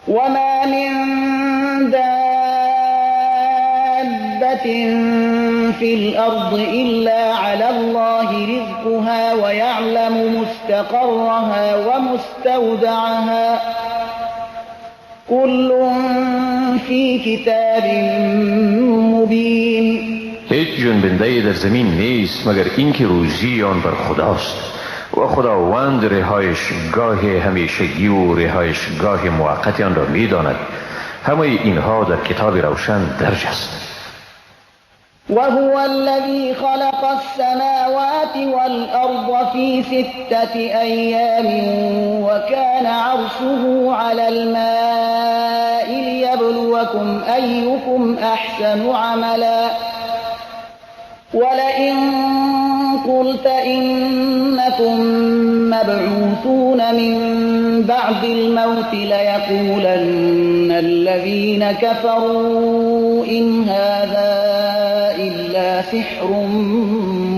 وما من دابة في الأرض إلا على الله رزقها ويعلم مستقرها ومستودعها كل في کتاب مبین. هیچ جنبنده‌ای در زمین نیست مگر اینکه روزی آن بر خداست و خداوند رهایش گاه همیشگی و رهایش گاه موقتی آن را می‌داند. همه اینها در کتاب روشن درج است. وهو الذي خلق السماوات والأرض في 6 أيام وكان عرشه على الماء ليبلوكم أيكم أحسن عملا ولئن قلت إنكم مبعوثون من بعد الموت ليقولن الذين كفروا إن هذا إلا سحر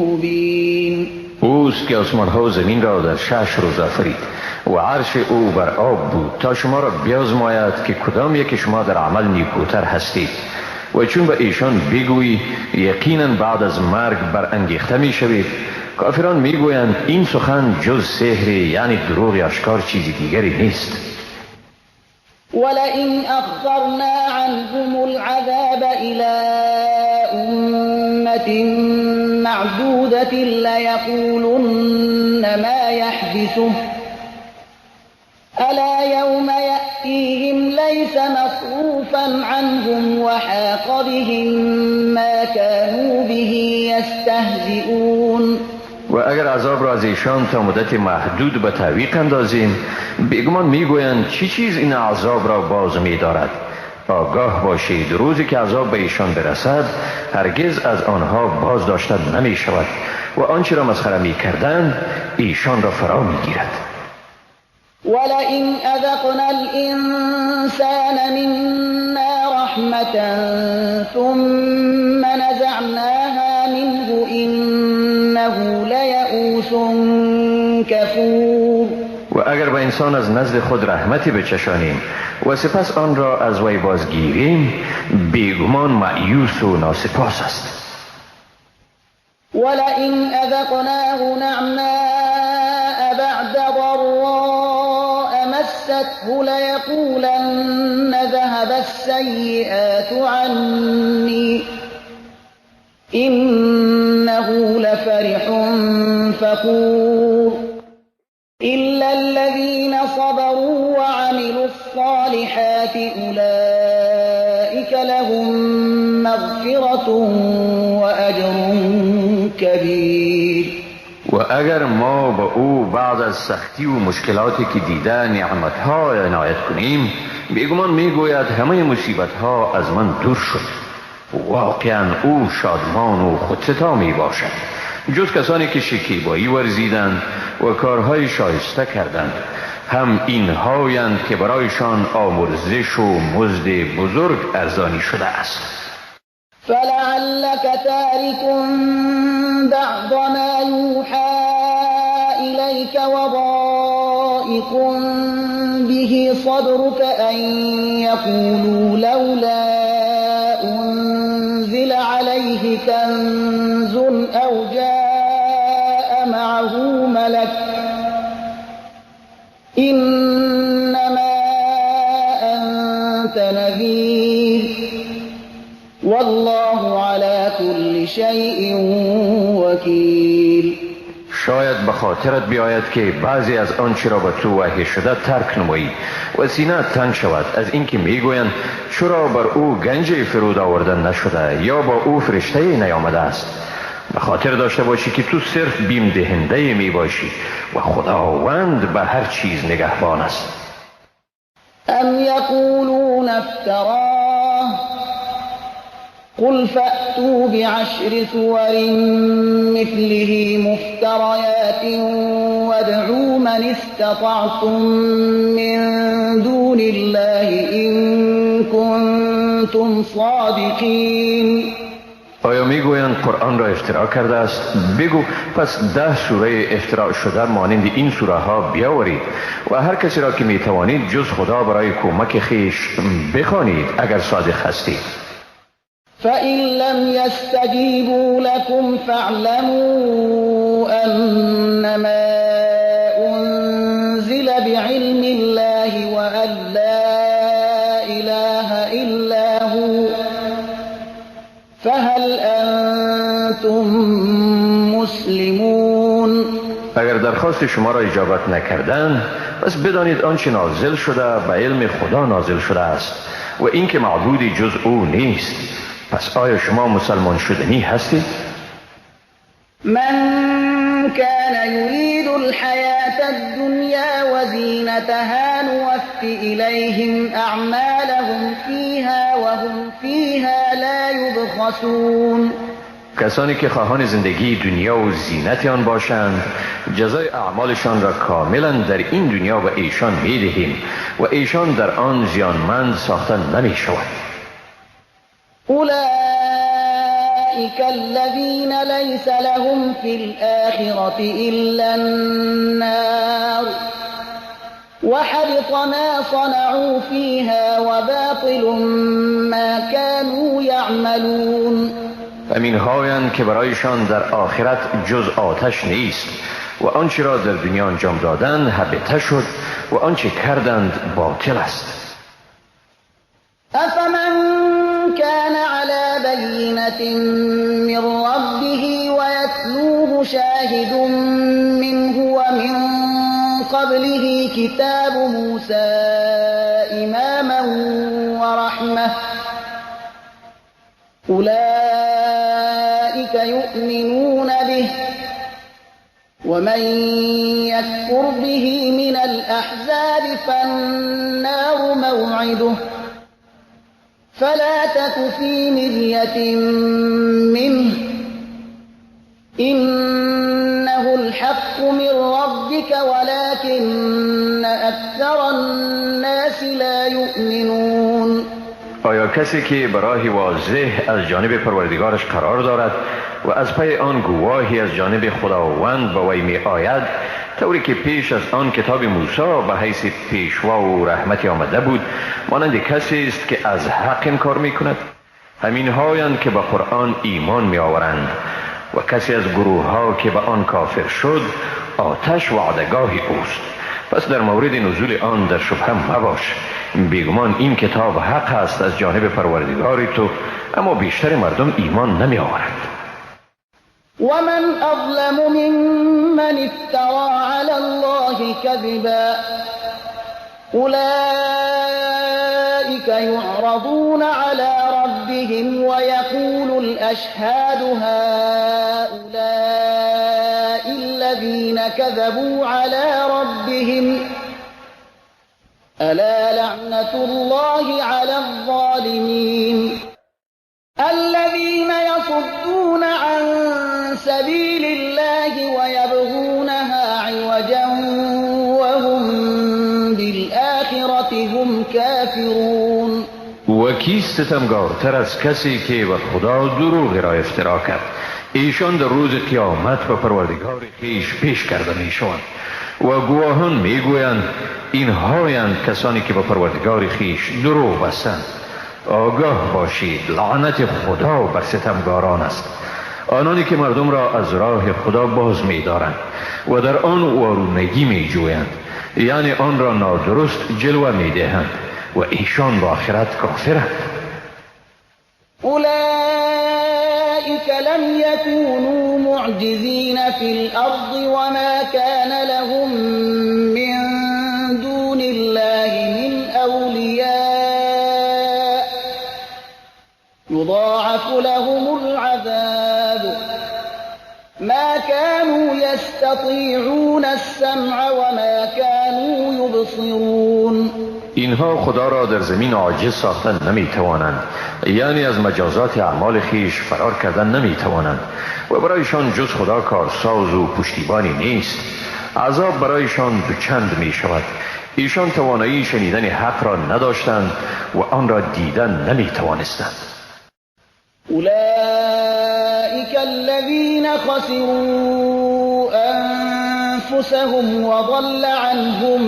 مبين. اوست که آسمان ها و زمین را در 6 روز آفرید و عرش او بر آب بود تا شما را بیازماید که کدام یک شما در عمل نیکوتر هستید و چون به ایشان بگویی یقینا بعد از مرگ برانگیخته می شوید، کافران می گویند این سخن جز سحر، یعنی دروغ آشکار، چیزی دیگری نیست. ولئن أخرنا عنهم العذاب إلى أمة معدودة ليقولن ما يحبسه ألا يوم يأتيهم ليس مصروفا عنهم وحاق بهم ما كانوا به يستهزئون. و اگر عذاب را از ایشان تا مدت محدود به تعویق اندازیم، بیگمان میگویند چی چیز این عذاب را باز می‌دارد. آگاه باشید روزی که عذاب به ایشان برسد هرگز از آنها باز داشته نمی شود و آنچه را مسخره می‌کردند ایشان را فرا می‌گیرد. ولئن أذقنا الإنسان منا رحمة ثم نزعناها منه إنه ليئوس كفور. و اگر به انسان از نزد خود رحمتی بچشانیم و سپس آن را از وی بازگیریم، بیگمان مایوس و ناسپاس است. ولئن أذقناه نعماء بعد ضراء مسته ليقولن ذهب السيئات عني إنه لفرح فخور. إلا الذين صبروا وعملوا الصالحات أولئك لهم مغفرة وأجر كبير. و اگر ما به او بعد از سختی و مشکلاتی که دیده نعمتها عنایت کنیم، بیگمان میگوید همه مصیبتها از من دور شد. واقعا او شادمان و خودستا می باشد، جز کسانی که شکیبایی ورزیدند و کارهای شایسته کردند، هم اینهایند که برایشان آمرزش و مزد بزرگ ارزانی شده است. فلعلك تارك بعض ما يوحى إليك وضائق به صدرك أن يقولوا لولا أنزل عليه كنز أو جاء معه ملك إنما أنت نذير والله على كل شيء وكيل. شاید به خاطرت بیاید که بعضی از آنچه را به تو وحی شده ترک نمایی و سینه تنگ شود از اینکه میگویند چرا بر او گنج فرود آوردن نشده یا با او فرشته نیامده است. به خاطر داشته باشی که تو صرف بیم دهنده می باشی و خداوند به هر چیز نگهبان است. ام یقولون افتراه قل فأتوا بعشر سور مثله مفتريات وادعوا من استطعتم من دون الله إن كنتم صادقين. آیا میگویند قرآن را افترا کرده است؟ بگو پس 10 سوره افترا شده مانند این سوره ها بیاورید و هر کسی را که میتوانید جز خدا برای کمک خیش بخوانید اگر صادق هستید. فإن لم يستجيبوا لكم فاعلموا أنما أنزل بعلم الله وأن لا إله إلا هو فهل أنتم مسلمون. اگر درخواست شما را اجابت نکردند پس بدانید آنچه نازل شده به علم خدا نازل شده است و اینکه معبودی جز او نیست. پس آیا شما مسلمان شدنی هستید؟ من كان يريد الحياة الدنيا وزينتها نوف إليهم أعمالهم فيها وهم فيها لا يبخسون. کسانی که خواهان زندگی دنیا و زینت آن باشند جزای اعمالشان را کاملا در این دنیا و ایشان می‌دهیم و ایشان در آن زیانمند ساخته نمی‌شوند. أولئك الذين ليس لهم في الآخرة إلا النار وحبط ما صنعوا فيها وباطل ما كانوا يعملون. همین هایند که برایشان در آخرت جز آتش نیست و آنچه را در دنیا انجام دادند هبط شد و آنچه کردند باطل است. أفمن كان على بينة من ربه ويتلوه شاهد منه ومن قبله كتاب موسى إماما ورحمة أولئك يؤمنون به ومن يكفر به من الأحزاب فالنار موعده فلا تك في مرية منه إنه الحق من ربك ولكن أكثر الناس لا يؤمنون. آیا کسی که به راه واضح از جانب پروردگارش قرار دارد و از پی آن گواهی از جانب خداوند به وی می آید طوری که پیش از آن کتاب موسی به حیث پیشوا و رحمتی آمده بود مانند کسی است که از حق انکار می کند؟ همین هایند که به قرآن ایمان می آورند و کسی از گروه ها که به آن کافر شد آتش وعدگاهی اوست. پس در مورد نزول آن در شبهه مباش. بیگمان این کتاب حق است از جانب پروردگار تو، اما بیشتر مردم ایمان نمی آورند. ومن أظلم ممن افترى على الله كذبا أولئك يعرضون على ربهم ويقول الأشهاد هؤلاء الذين كذبوا على ربهم ألا لعنة الله على الظالمين الذين يصدون عن سبيل الله ويبغونها عوجا وهم بالآخرة هم كافرون. و کیست ستمگارتر از کسی که به خدا دروغ را افترا کرد؟ ایشان در روز قیامت به پروردگار خویش پیش کرده میشوند و گواهان میگویند اینهایند کسانی که به پروردگار خویش دروغ بستند. آگاه باشید لعنت خدا بر ستمگاران است، آنانی که مردم را از راه خدا باز می‌دارند و در آن وارونگی می‌جویند، یعنی آن را نادرست جلوه می‌دهند و ایشان با آخرت کافرند. أولئك لم يكونوا معجزين في الأرض وما كان لهم من دون الله من أولياء يضاعف لهم العذاب ما كانوا يستطيعون السمع وما كانوا يبصرون. اینها خدا را در زمین عاجز ساختن نمی توانند، یعنی از مجازات اعمال خیش فرار کردن نمی توانند و برایشان جز خدا کارساز و پشتیبانی نیست. عذاب برایشان دوچند می شود. ایشان توانایی شنیدن حق را نداشتند و آن را دیدن نمی توانستند. الذين خسروا أنفسهم وضل عنهم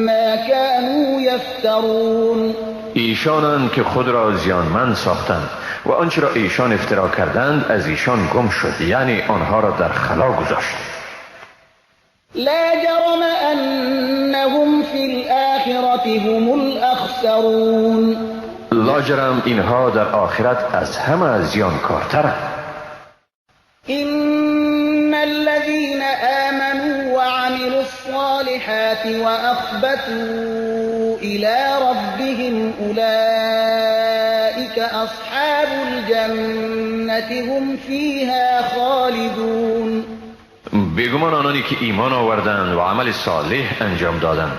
ما كانوا يفترون. ایشانند که خود را زیانمند ساختند و آنچه را ایشان افترا کردند از ایشان گم شد، یعنی آنها را در خلا گذاشت. لا جرم أنهم في الآخرة هم الأخسرون. لاجرم اینها در آخرت از همه زیانکارترند. إن الذين آمنوا وعملوا الصالحات وأخبتوا إلى ربهم أولئك أصحاب الجنة هم فيها خالدون. بیگمان آنانی که ایمان آوردند و عمل صالح انجام دادند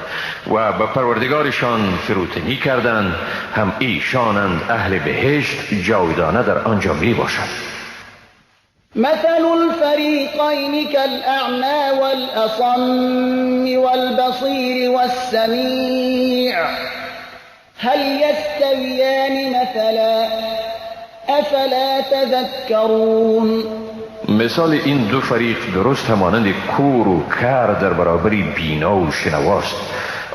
و به پروردگارشان فروتنی کردند هم ایشانند اهل بهشت، جاودانه در آنجا می باشند. مثل الفريقين كالأعمى والأصم والبصير والسميع هل يستويان مثلا أفلا تذكرون. مثال این دو فریق درست همانند کور و کر در برابری بینا و شنواست.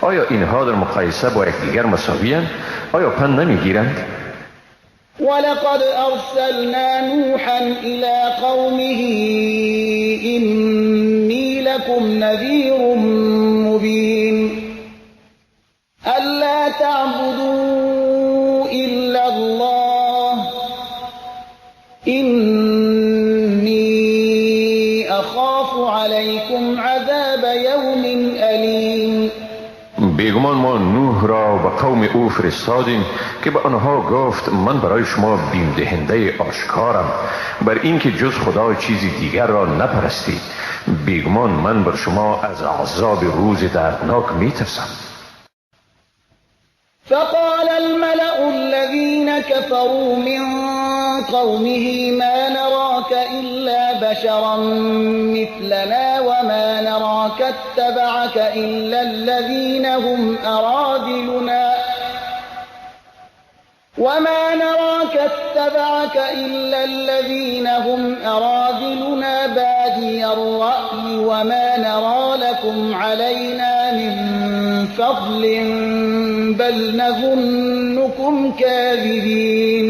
آیا اینها در مقایسه با یکدیگر مساوی‌اند؟ آیا پند نمیگیرند؟ ولقد أرسلنا نوحا إلى قومه إني لكم نذير مبين ألا تعبدوا إلا الله إني أخاف عليكم عذاب يوم أليم. بیگمان ما نوح را به قوم او فرستادیم که به آنها گفت من برای شما بیم دهنده آشکارم بر این که جز خدا چیزی دیگر را نپرستید. بیگمان من بر شما از عذاب روز دردناک می ترسم. فقال الملأ الذين كفروا من قومه ما نراك إلا بشرا مثلنا وما نراك اتبعك إلا الذين هم أراذلنا بادي الرأي وما نرى لكم علينا من فضل بل نظنكم كاذبين.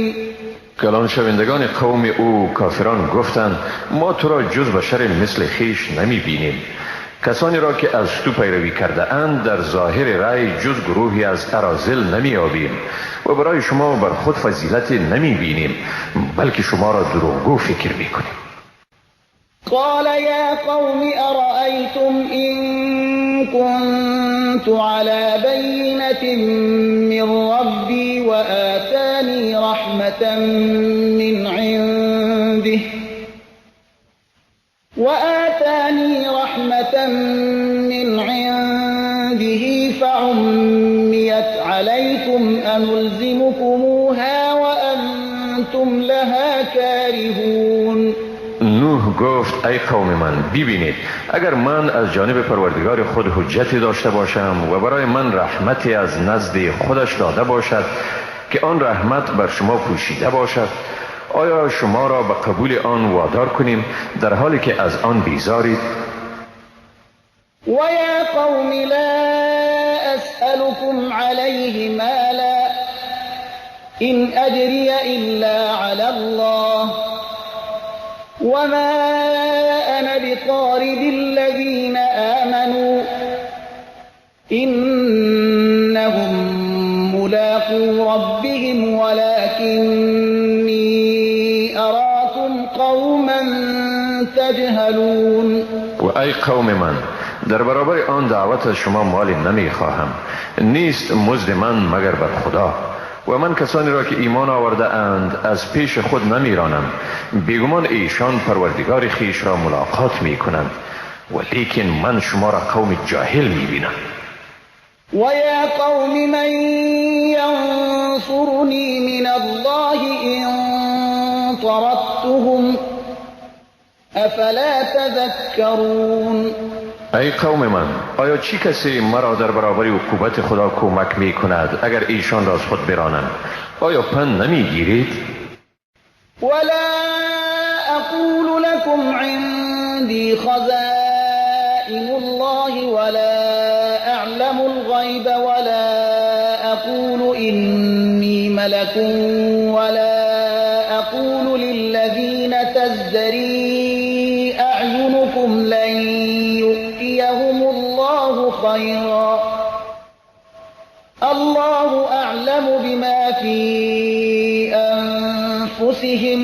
کلان شوندگان قوم او کافران گفتند ما تو را جز بشر مثل خیش نمی بینیم. کسانی را که از تو پیروی کرده اند در ظاهر رأی جز گروهی از اراذل نمی آبیم و برای شما بر خود فضیلت نمی بینیم بلکه شما را دروغگو فکر می کنیم. قال يا قوم أرأيتم إن كنت على بينة من ربي وآتاني رحمة من عنده فعميت عليكم أنلزمكموها وأنتم لها كارهون. نوح گفت ای قوم من ببینید اگر من از جانب پروردگار خود حجتی داشته باشم و برای من رحمتی از نزد خودش داده باشد که آن رحمت بر شما پوشیده باشد، آیا شما را به قبول آن وادار کنیم در حالی که از آن بیزارید؟ وَيَا قَوْمِ لَا أَسْأَلُكُمْ عَلَيْهِ مَالًا إِنْ أَجْرِيَ إِلَّا عَلَى اللَّهِ وَمَا أَنَا بِطَارِدِ الَّذِينَ آمَنُوا إِنَّهُمْ مُلَاقُو رَبِّهِمْ وَلَكِنِّي أَرَاكُمْ قَوْمًا تَجْهَلُونَ. و ای قوم من در برابر آن دعوت از شما مالی نمی خواهم، نیست مزد من مگر بر خدا و من کسانی را که ایمان آورده اند از پیش خود نمی رانم. بیگمان ایشان پروردگار خیش را ملاقات می کنند ولیکن من شما را قوم جاهل می بینم. وَيَا قَوْمِ مَنْ يَنْصُرُنِي مِنَ اللَّهِ إِنْ طَرَدتُّهُمْ أَفَلَا تَذَكَّرُونَ. ای قوم من آیا چی کسی مرا در برابر عقوبت خدا کمک می کند اگر ایشان را از خود برانم؟ آیا پند نمی گیرید؟ ولا أقول لكم عندي خزائن الله ولا أعلم الغيب ولا أقول إني ملك ولا أقول للذين تزدري أعينكم لن يؤتيهم الله خيرا الله أعلم بما في أنفسهم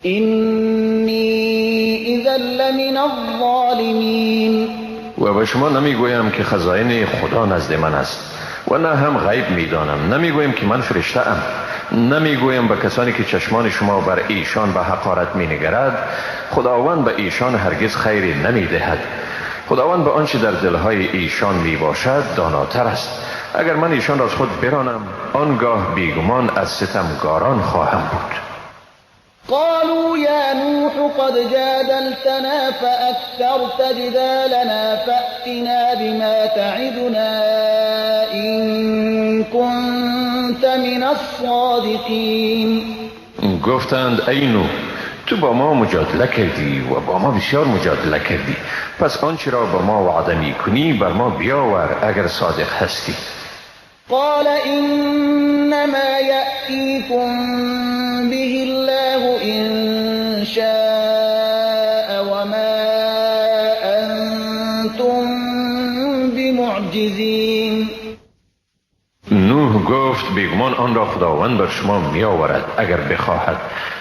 إني إذا لمن الظالمين. و به شما نمیگویم که خزائن خدا نزد من است و نه هم غیب میدانم. نمیگویم که من فرشته ام. نمیگویم به کسانی که چشمان شما بر ایشان به حقارت مینگرد خداوند به ایشان هرگز خیری نمیدهد. خداوند به آنچه در دلهای ایشان می باشد داناتر است. اگر من ایشان را از خود برانم آنگاه بیگمان از ستمگاران خواهم بود. قالوا يا نوح قد جادلتنا فأكثرت جدالنا فأتنا بما تعدنا إن كنت من الصادقين. گفتند ای نوح تو با ما مجادله کردی و با ما بسیار مجادله کردی، پس آنچه را با ما وعده می کنی بر ما بیاور اگر صادق هستی. قال إنما يأتيكم به الله إن شاء وما أنتم بمعجزين. نوح گفت بیگمان آن را خداوند بر شما می آورد اگر بخواهد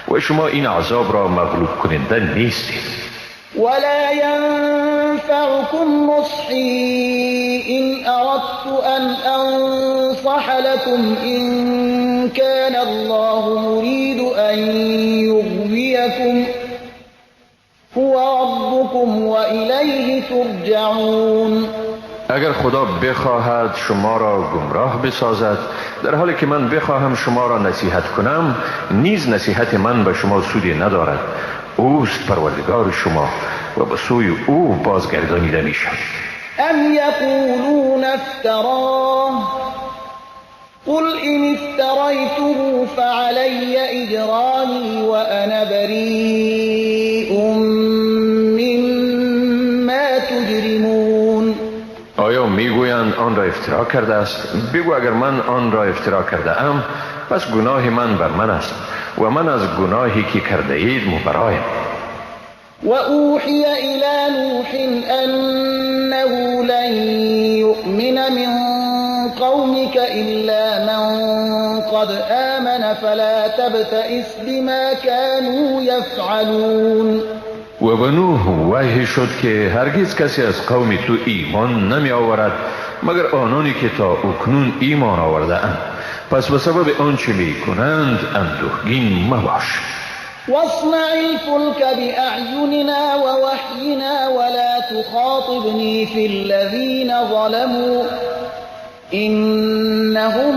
و شما این عذاب را مغلوب کننده نیستید. ولا ينفعكم نصحي إن أردت أن أنصح لكم إن كان الله يريد أن يغويكم هو ربكم وإليه ترجعون. اگر خدا بخواهد شما را گمراه بسازد در حالی که من بخواهم شما را نصیحت کنم نیز نصیحت من به شما سودی ندارد. اوست پروردگار شما و به سوی او بازگردانیده می شود. ام یقولون افتراه قل إن افتريته فعلي إجرامي وأنا بريء مما تجرمون. آیا میگویند آن را افترا کرده است؟ بگو اگر من آن را افترا کرده ام پس گناه من بر من است و من از گناهی که کرده اید مبرایم. وأوحي إلى نوح أنه لن يؤمن من قومك إلا من قد آمن فلا تبتئس بما كانوا يفعلون. و به نوح وحی شد که هرگز کسی از قوم تو ایمان نمی آورد مگر آنانی که تا اکنون ایمان آورده اند، پس به سبب آنچه می کنند اندوهگین مباش. واصنع الفلك بأعيننا ووحينا ولا تخاطبني في الذين ظلموا إنهم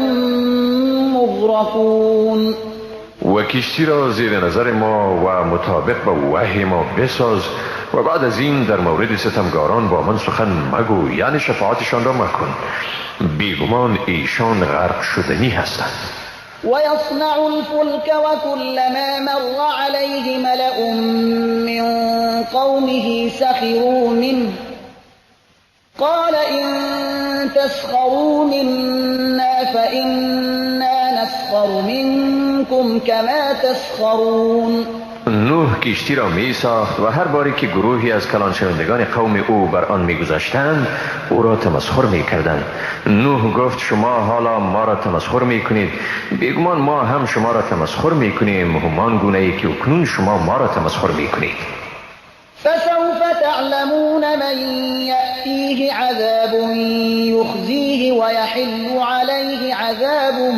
مغرقون. و کشتی را زیر نظر ما و مطابق به وحی ما بساز و بعد از این در مورد ستمگاران با من سخن مگو، یعنی شفاعتشان را مکن، بیگمان ایشان غرق شدنی هستند. ويصنع الفلك وكلما مر عليه ملأ من قومه سخروا منه قال إن تسخروا منا فإنا نسخر منكم كما تسخرون. نوح کشتی را می ساخت و هر باری که گروهی از کلان شوندگان قوم او بر آن می گذشتند او را تمسخر می کردند. نوح گفت شما حالا ما را تمسخر می کنید، بیگمان ما هم شما را تمسخر می کنیم همان گونه ای که اکنون شما ما را تمسخر می کنید. فسوف تعلمون من يأتيه عذاب يخزيه ويحل عليه عذاب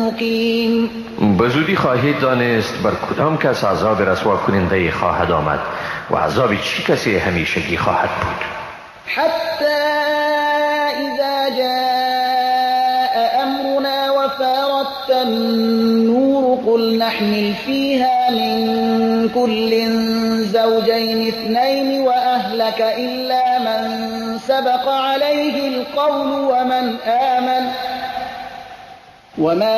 مقيم. بزودی خواهید دانست بر کدام کس عذاب رسوا کننده خواهد آمد و عذاب چی کسی همیشگی خواهد بود. حتى إذا جاء أمرنا وفارت النور قل نحمل فيها من كل زوجين اثنين وأهلك إلا من سبق عليه القول وما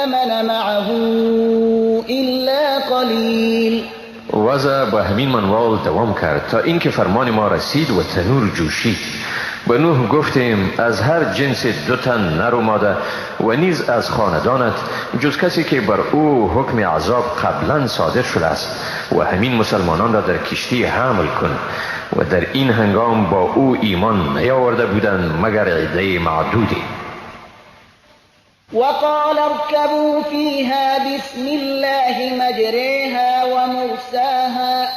آمن معه وضع با همین منوال دوام کرد تا اینکه فرمان ما رسید و تنور جوشید. به نوح گفتیم از هر جنس 2 تن نر و ماده و نیز از خاندانت جز کسی که بر او حکم عذاب قبلا صادر شده است و همین مسلمانان را در کشتی حمل کن. و در این هنگام با او ایمان نیاورده بودند مگر عده معدودی. وقال اركبوا فيها بسم الله مجريها ومرساها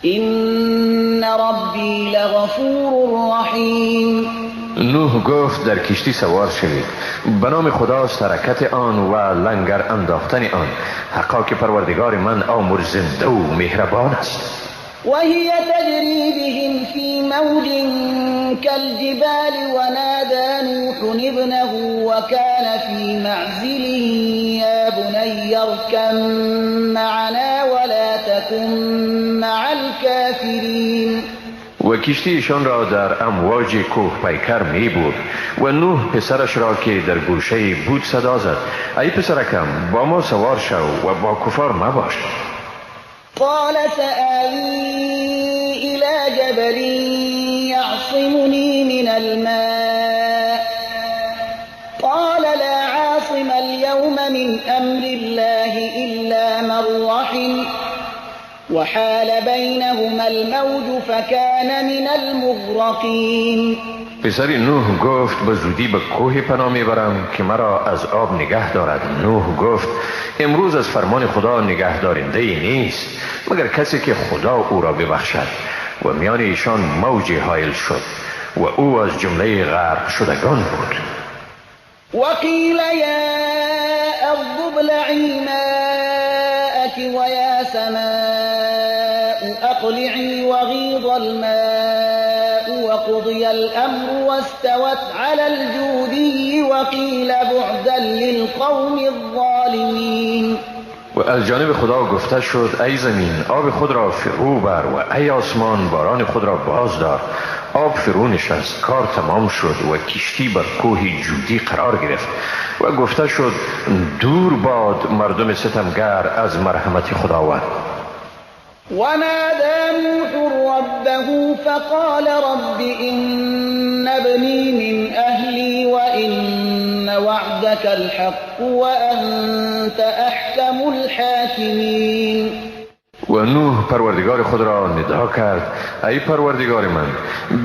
إن ربي لغفور رحيم. نوح گفت در کشتی سوار شوید، به نام خداست حرکت آن و لنگر انداختن آن، حقا که پروردگار من آمرزنده و مهربان است. وهي تجري بهم في موج كالجبال ونادى نوح ابنه وكان في معزل يا بني اركب معنا ولا تكن مع الكافرين. و کشتیشان را در امواج کوه پیکر می بود و نوح پسرش را که در گوشه بود صدا زد: ای پسرکم، با ما سوار شو و با کفار مباش. قال سآوي إلى جبل يعصمني من الماء قال لا عاصم اليوم من أمر الله إلا من رحم وحال بينهما الموج فكان من المغرقين. پسر نوح گفت به زودی به کوه پناه میبرم که مرا از آب نگه دارد. نوح گفت امروز از فرمان خدا نگه دارنده ای نیست مگر کسی که خدا او را ببخشد. و میان ایشان موجی حایل شد و او از جمله غرق شدگان بود. وقيل يا أرض ابلعي ماءك ويا سماء أقلعي وغيض الماء وقضي الأمر واستوت على الجودي وقيل بعدا للقوم الظالمين. و از جانب خدا گفته شد ای زمین آب خود را فرو بر و ای آسمان باران خود را باز دار. آب فرو نشست، کار تمام شد و کشتی بر کوه جودی قرار گرفت و گفته شد دور باد مردم ستمگر از مرحمت خداوند. ونادى نوح ربه فقال رب إن ابني من أهلي وإن وعدك الحق وأنت أحكم الحاكمين. و نوح پروردگار خود را ندا کرد ای پروردگار من،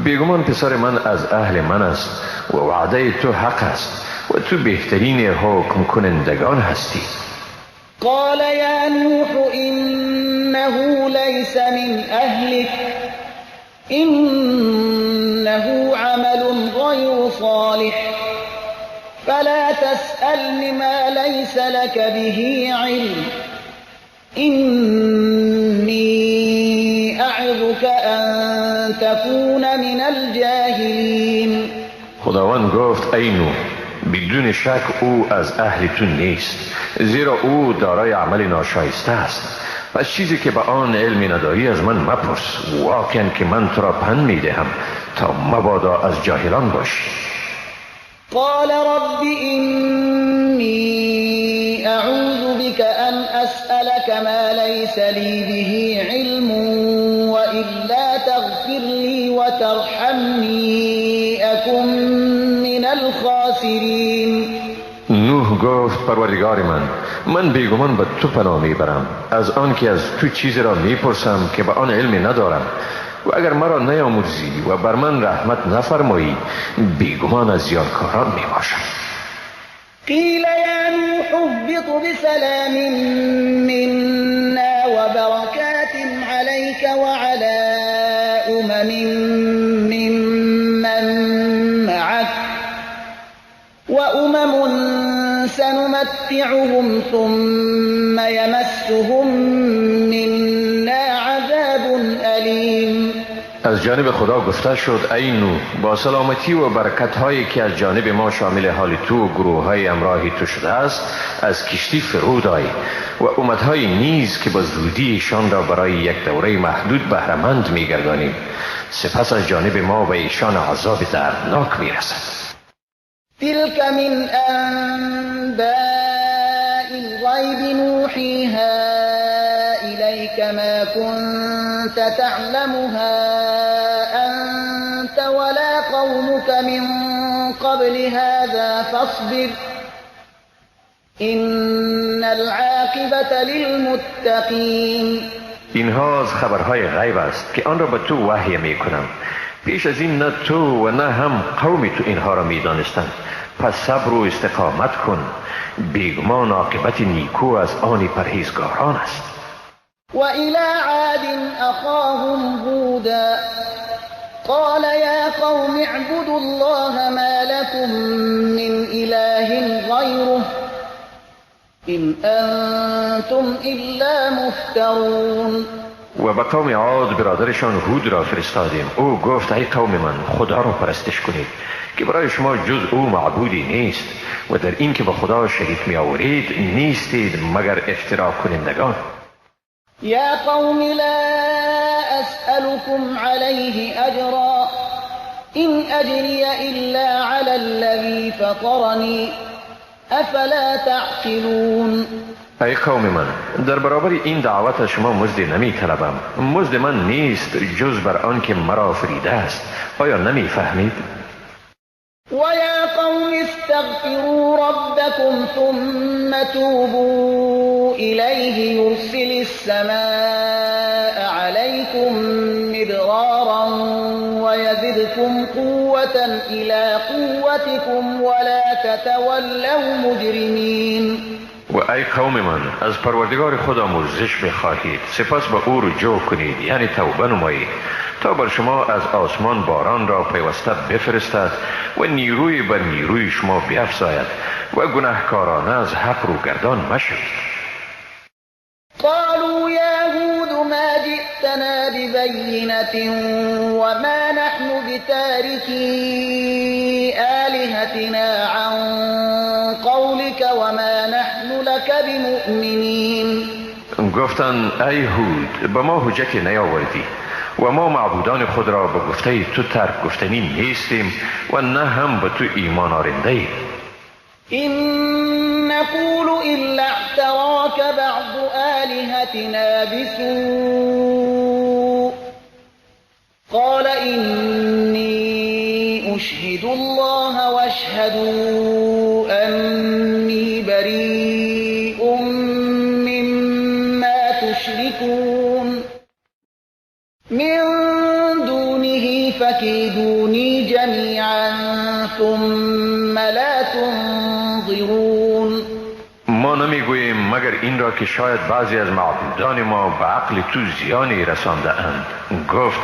بیگمان پسر من از اهل من است و وعده تو حق است و تو بهترین حکم کنندگان هستی. قال يا نوح إنه ليس من أهلك إنه عمل غير صالح فلا تسألني ما ليس لك به علم إني أعظك أن تكون من الجاهلين. خداوند گفت ای نوح، بدون شک او از اهل تو نیست، زیرا او دارای عمل ناشایسته است. پس چیزی که به آن علمی نداری از من مپرس، واقعا که من تو را پند میدهم تا مبادا از جاهلان باشی. قال رب إني أعوذ بك أن أسألك ما ليس لي به علم وإلا تغفر لي وترحمني أكن من الخاسرين. نوح گفت پروردگار من بیگمان به تو پناه میبرم از آن که از تو چیزی را میپرسم که به آن علمی ندارم و اگر مرا نیامرزی و بر من رحمت نفرمایی بیگمان از زیانکاران میباشم. قیل یا نوح اهبط بسلام منا وبركات عليك وعلى أمم ممن معك وأمم سنمتعهم ثم يمسهم منا عذاب أليم. از جانب خدا گفته شد ای نوح، با سلامتی و برکت هایی که از جانب ما شامل حال تو و گروه های همراهی تو شده است از کشتی فرود آی و امتهای نیز که با زودیشان را برای یک دوره محدود بهره‌مند میگردانیم، سپس از جانب ما و ایشان عذاب دردناک میرسد. تلك من أنباء الغيب نوحيها إليك ما كنت تعلمها أنت ولا قومك من قبل هذا فاصبر إن العاقبة للمتقين. اینها از خبرهای غیب است که آن را به تو وحی می کنم. پیش از این نه تو و نه هم قوم تو اینها را می دانستند. پس صبر و استقامت کن، بیگمان عاقبت نیکو از آن پرهیزگاران است. و الى عاد اخاهم هودا قال یا قوم اعبدوا الله ما لكم من اله غیره إن أنتم إلا مفترون. و به قوم عاد برادرشان هود را فرستادیم. او گفت ای قوم من، خدا را پرستش کنید که برای شما جز او معبودی نیست و در این که به خدا شریک می آورید نیستید مگر افترا کنندگان. یا قوم لا أسألكم عليه أجرا إن أجري إلا على الذي فطرني افلا تعقلون. ای قوم من، در برابر این دعوت شما مزد نمی طلبم. مزد من نیست جز بر آن که مرا فریده است. آیا نمی فهمید؟ و یا قوم استغفروا ربكم ثم توبوا الیه یرسل السماء علیکم مدرارا ويزدكم قوة إلى قوتكم ولا تتولوا مجرمين. و ای قوم من، از پروردگار خود آمرزش بخواهید، سپس به او رجوع کنید، یعنی توبه نمایید تا بر شما از آسمان باران را پیوسته بفرستد و نیروی بر نیروی شما بیفزاید و گناهکارانه از حق روگردان مشوید. قالوا يا هود ما جئتنا ببينة وما نحن بتاركي آلهتنا عن قولك وما نحن لك بمؤمنين. گفتند ای هود، به ما حجتی نیاوردی و ما معبودان خود را به گفته تو ترک گفتنی نیستیم و نه هم به تو ایمان آرنده ایم. إن نقول إلا اعتراك بعض آلهتنا بسوء قال إني أشهد الله واشهدوا أني بريء مما تشركون من دونه فكيدوني جميعا ثم لا تنظرون. ما نمیگوییم مگر این را که شاید بعضی از معبودان ما به عقل تو زیانی رسانده اند. گفت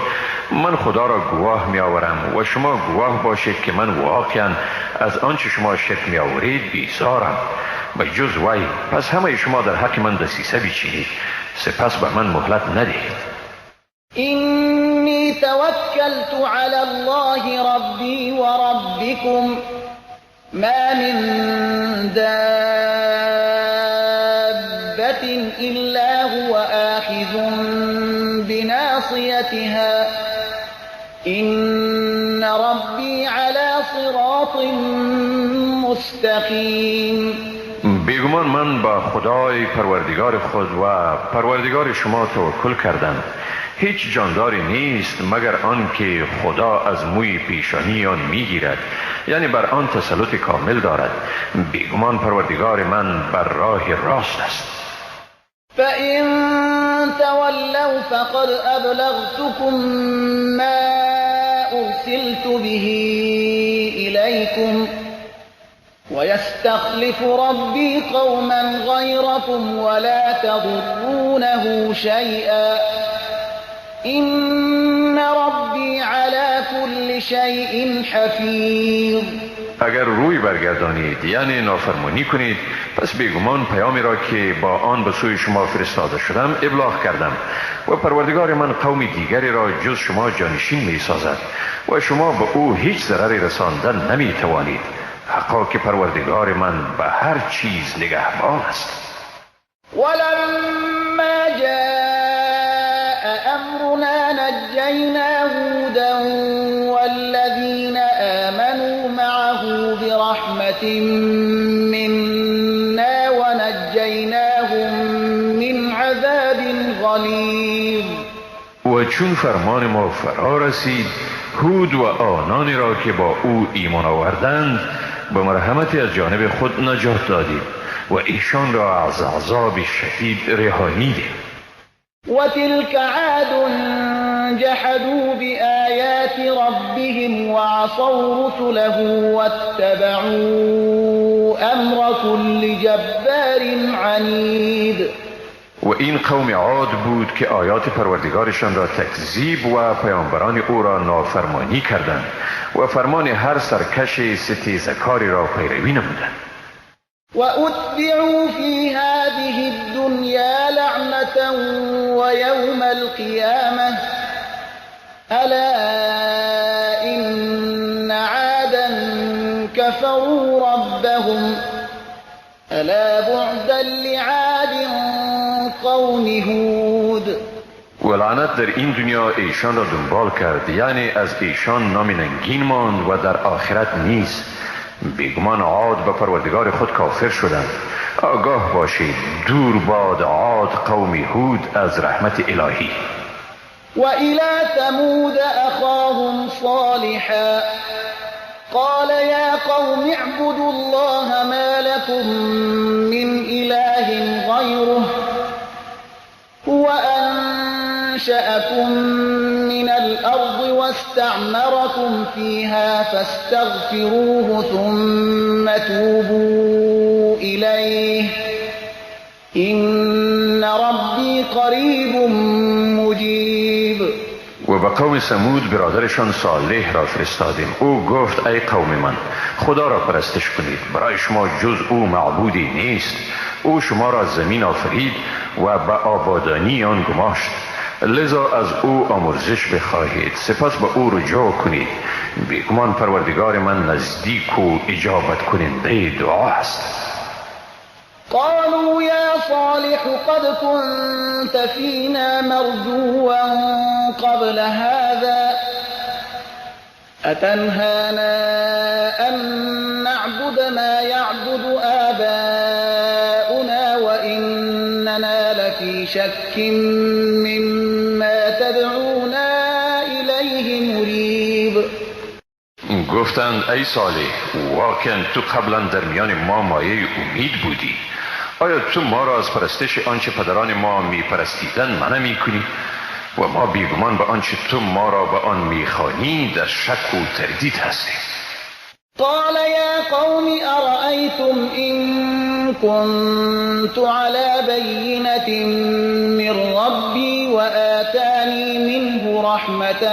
من خدا را گواه می آورم و شما گواه باشید که من واقعا از آنچه شما شک می آورید بیزارم و جز وی. پس همه شما در حق من دسیسه بیچینید، سپس به من مهلت ندهید. إني توكلت على الله ربي وربكم ما من دابة إلا هو آخذ بناصيتها إن ربي على صراط مستقيم. بیگمان من با خدای پروردگار خود و پروردگار شما توکل کردم. هیچ جانداری نیست مگر آن که خدا از موی پیشانی آن میگیرد، یعنی بر آن تسلط کامل دارد. بیگمان پروردگار من بر راه راست است. فإن تولوا فقد أبلغتكم ما أرسلت به إليكم ويستخلف ربي قوما غيركم ولا تضرونه شيئا إن ربي على كل شيء حفيظ. اگر روی برگردانید یعنی نافرمانی کنید، پس بیگمان پیامی را که با آن به سوی شما فرستاده شدم ابلاغ کردم و پروردگار من قوم دیگری را جز شما جانشین می سازد و شما به او هیچ ضرری رساندن نمی توانید. حقا که پروردگار من به هر چیز نگهبان است. ولما جاء أمرنا نجينا هودا والذين آمنوا معه برحمة منا ونجيناهم من عذاب غليظ. چون فرمان ما فرا رسید، هود و آنانی را که با او ایمان آوردند به مرحمتی از جانب خود نجات دادیم و ایشان را از عذاب شدید رهانیدیم. وتلك عاد جحدوا بآيات ربهم وعصوا رسله واتبعوا أمر كل جبار عنید. و این قوم عاد بود که آیات پروردگارشان را تکذیب و پیامبران او را نافرمانی کردند و فرمان هر سرکش ستیزکاری را پیروی نمودند. وأتبعوا في هذه الدنيا لعنة ويوم القيامة ألا إن عادا كفروا ربهم ألا بعدا لعاد قوم هود. و لعنت در این دنیا ایشان را دنبال کرد، یعنی از ایشان نام ننگین ماند و در آخرت نیست. بیگمان عاد به پروردگار خود کافر شدند. آگاه باشید دور باد عاد قوم هود از رحمت الهی. وإلى ثمود أخاهم صالحا قال يا قوم اعبدوا الله ما لكم من إله غيره هو أنشأكم من الأرض واستعمركم فيها فاستغفروه ثم توبوا إليه إن ربي قریب مجیب. و به قوم ثمود برادرشان صالح را فرستادیم. او گفت ای قوم من، خدا را پرستش کنید، برای شما جز او معبودی نیست. او شما را زمین آفرید و به آبادانی آن گماشت، لذا از او آمرزش بخواهید، سپس به او رجوع کنید. بیگمان پروردگار من نزدیک و اجابت کننده دعا است. قالوا يا صالح قد كنت فينا مرجوا قبل هذا أتنهانا أن نعبد ما يعبد آباؤنا وإننا لفي شك مما تدعونا إليه مريب. گفتند ای صالح، واقعا تو قبلا در میان ما مایه امید بودی. آیا تو ما را از پرستش آنچه پدران ما می پرستیدن منع می کنی؟ و ما بیگمان به آنچه تو ما را به آن می خوانی در شک و تردید هستیم. قال يا قوم أرأيتم إن كنت على بينة من ربي وآتاني منه رحمة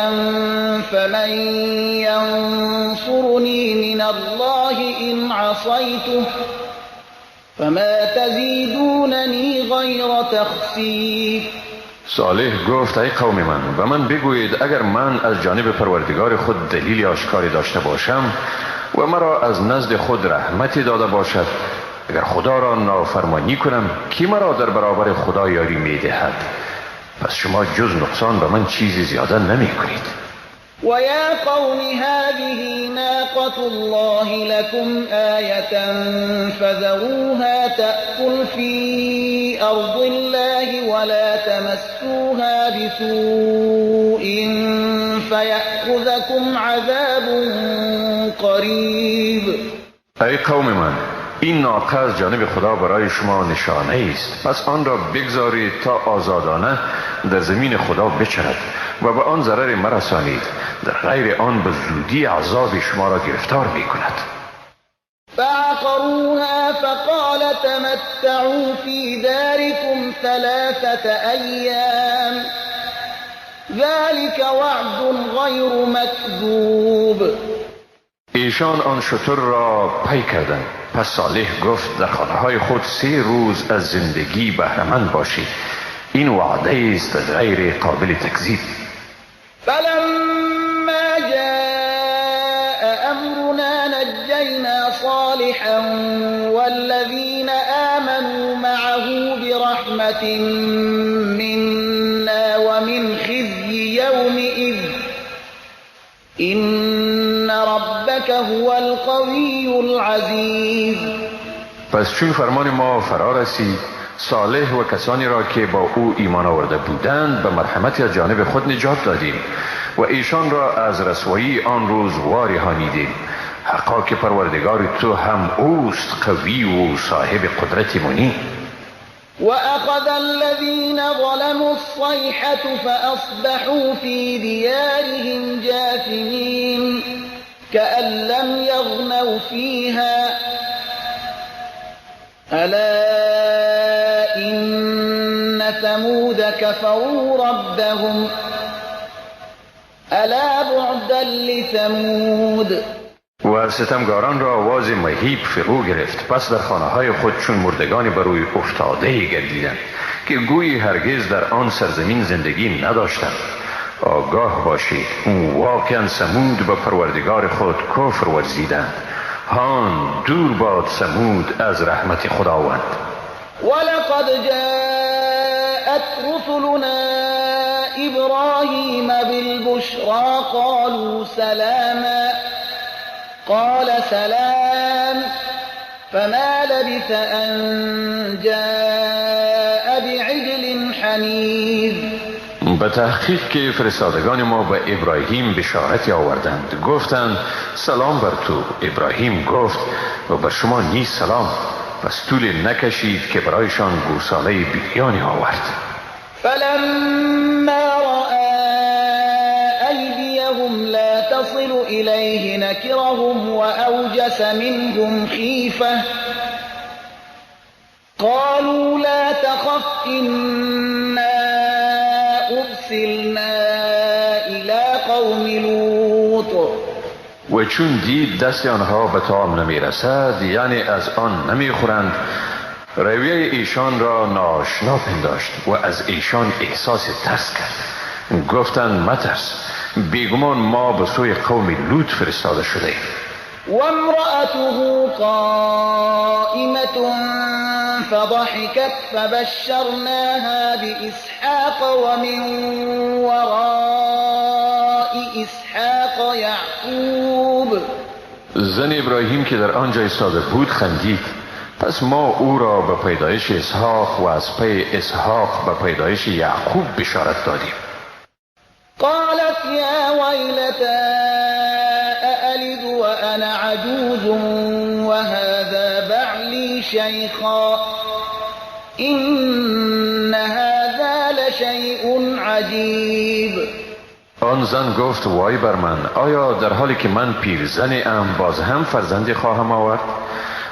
فمن ينصرني من الله إن عصيته فما تزيدونني غير تخسير. صالح گفت ای قوم من، و من بگویید اگر من از جانب پروردگار خود دلیل آشکاری داشته باشم و مرا از نزد خود رحمتی داده باشد، اگر خدا را نافرمانی کنم کی مرا در برابر خدا یاری می دهد؟ پس شما جز نقصان به من چیزی زیاده نمی کنید. ويا قوم هذه ناقة الله لكم آية فذروها تأكل في أرض الله ولا تمسوها بسوء فيأخذكم عذاب قریب. ای قوم من، این ناقه از جانب خدا برای شما نشانه است، پس آن را بگذارید تا آزادانه در زمین خدا بچرد و به آن ضرر مرسانید، در غیر آن به زودی عذاب شما را گرفتار می کند. فعقروها فقال تمتعوا في داركم 3 أيام ذلك وعد غیر مکذوب. ایشان آن شتر را پی کردند. پس صالح گفت در خانه های خود 3 روز از زندگی بهره‌مند باشید، این وعده است غیر قابل تکذیب. فلما جاء أمرنا نجينا صالحا والذين آمنوا معه برحمة منا ومن خزي يومئذ إن ربك هو القوي العزيز. پس چون فرمان ما فرا رسید، صالح و کسانی را که با او ایمان آورده بودند به مرحمتی از جانب خود نجات دادیم و ایشان را از رسوایی آن روز وارهانیدیم. حقا که پروردگار تو هم اوست قوی و صاحب قدرت منی. وأخذ الذين ظلموا الصيحة فأصبحوا في ديارهم جاثمين كأن لم يغنوا فيها ألا إن ثمود كفروا ربهم ألا بعدا لثمود. و ستمگاران را آواز مهیب فرو گرفت، پس در خانه های خود چون مردگانی بر روی افتاده گردیدند که گویی هرگز در آن سرزمین زندگی نداشتند. آگاه باشید واقعا ثمود به پروردگار خود کفر ورزیدند. هان دور باد ثمود از رحمت خداوند. ولقد جاءت رسلنا إبراهيم بالبشرى قالوا سلاما قال سلام فما لبث أن جاء بعجل حنيذ. به تحقیق که فرستادگان ما به ابراهیم بشارتی آوردند، گفتند سلام بر تو. ابراهیم گفت و بر شما نیز سلام. پس طول نکشید که برایشان گوساله بریانی آورد. فلما رأى أيديهم لا تصل إليه نكرهم وأوجس منهم خيفة قالوا لا تخف إنا أرسلنا إلى قوم لوط. و چون دید دست آنها به طعام نمی رسد، یعنی از آن نمی خورند، رویه ایشان را ناآشنا پنداشت و از ایشان احساس ترس کرد. گفتند مترس، بیگمان ما به سوی قوم لوط فرستاده شده ایم. وامرأته قائمة فضحكت فبشرناها بإسحاق ومن وراء إسحاق يعقوب. زن ابراهیم که در آنجا ایستاده بود خندید، پس ما او را به پیدایش اسحاق و از پی اسحاق به پیدایش یعقوب بشارت دادیم. قالت يا ويلتى أألد وأنا عجوز وهذا بعلي شيخا إن هذا لشيء عجيب. آن زن گفت وای بر من، آیا در حالی که من پیرزن ام باز هم فرزندی خواهم آورد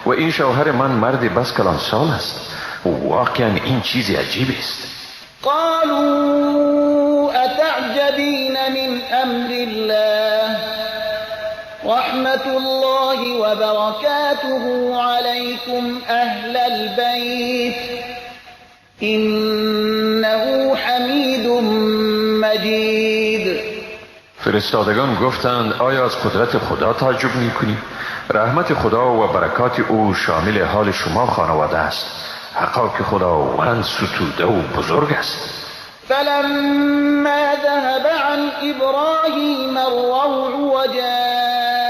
و این شوهر من مرد بس کلان سال است؟ واقعا این چیزی عجیب است. قالوا أتعجبين من أمر الله رحمة الله وبركاته عليكم أهل البيت إنه حميد مجيد. فرستادگان گفتند آیا از قدرت خدا تعجب می‌کنی؟ رحمت خدا و برکات او شامل حال شما خانواده است. حقا که خداوند ستوده و بزرگ است. فلما ذهب عن إبراهيم الروع وجاءته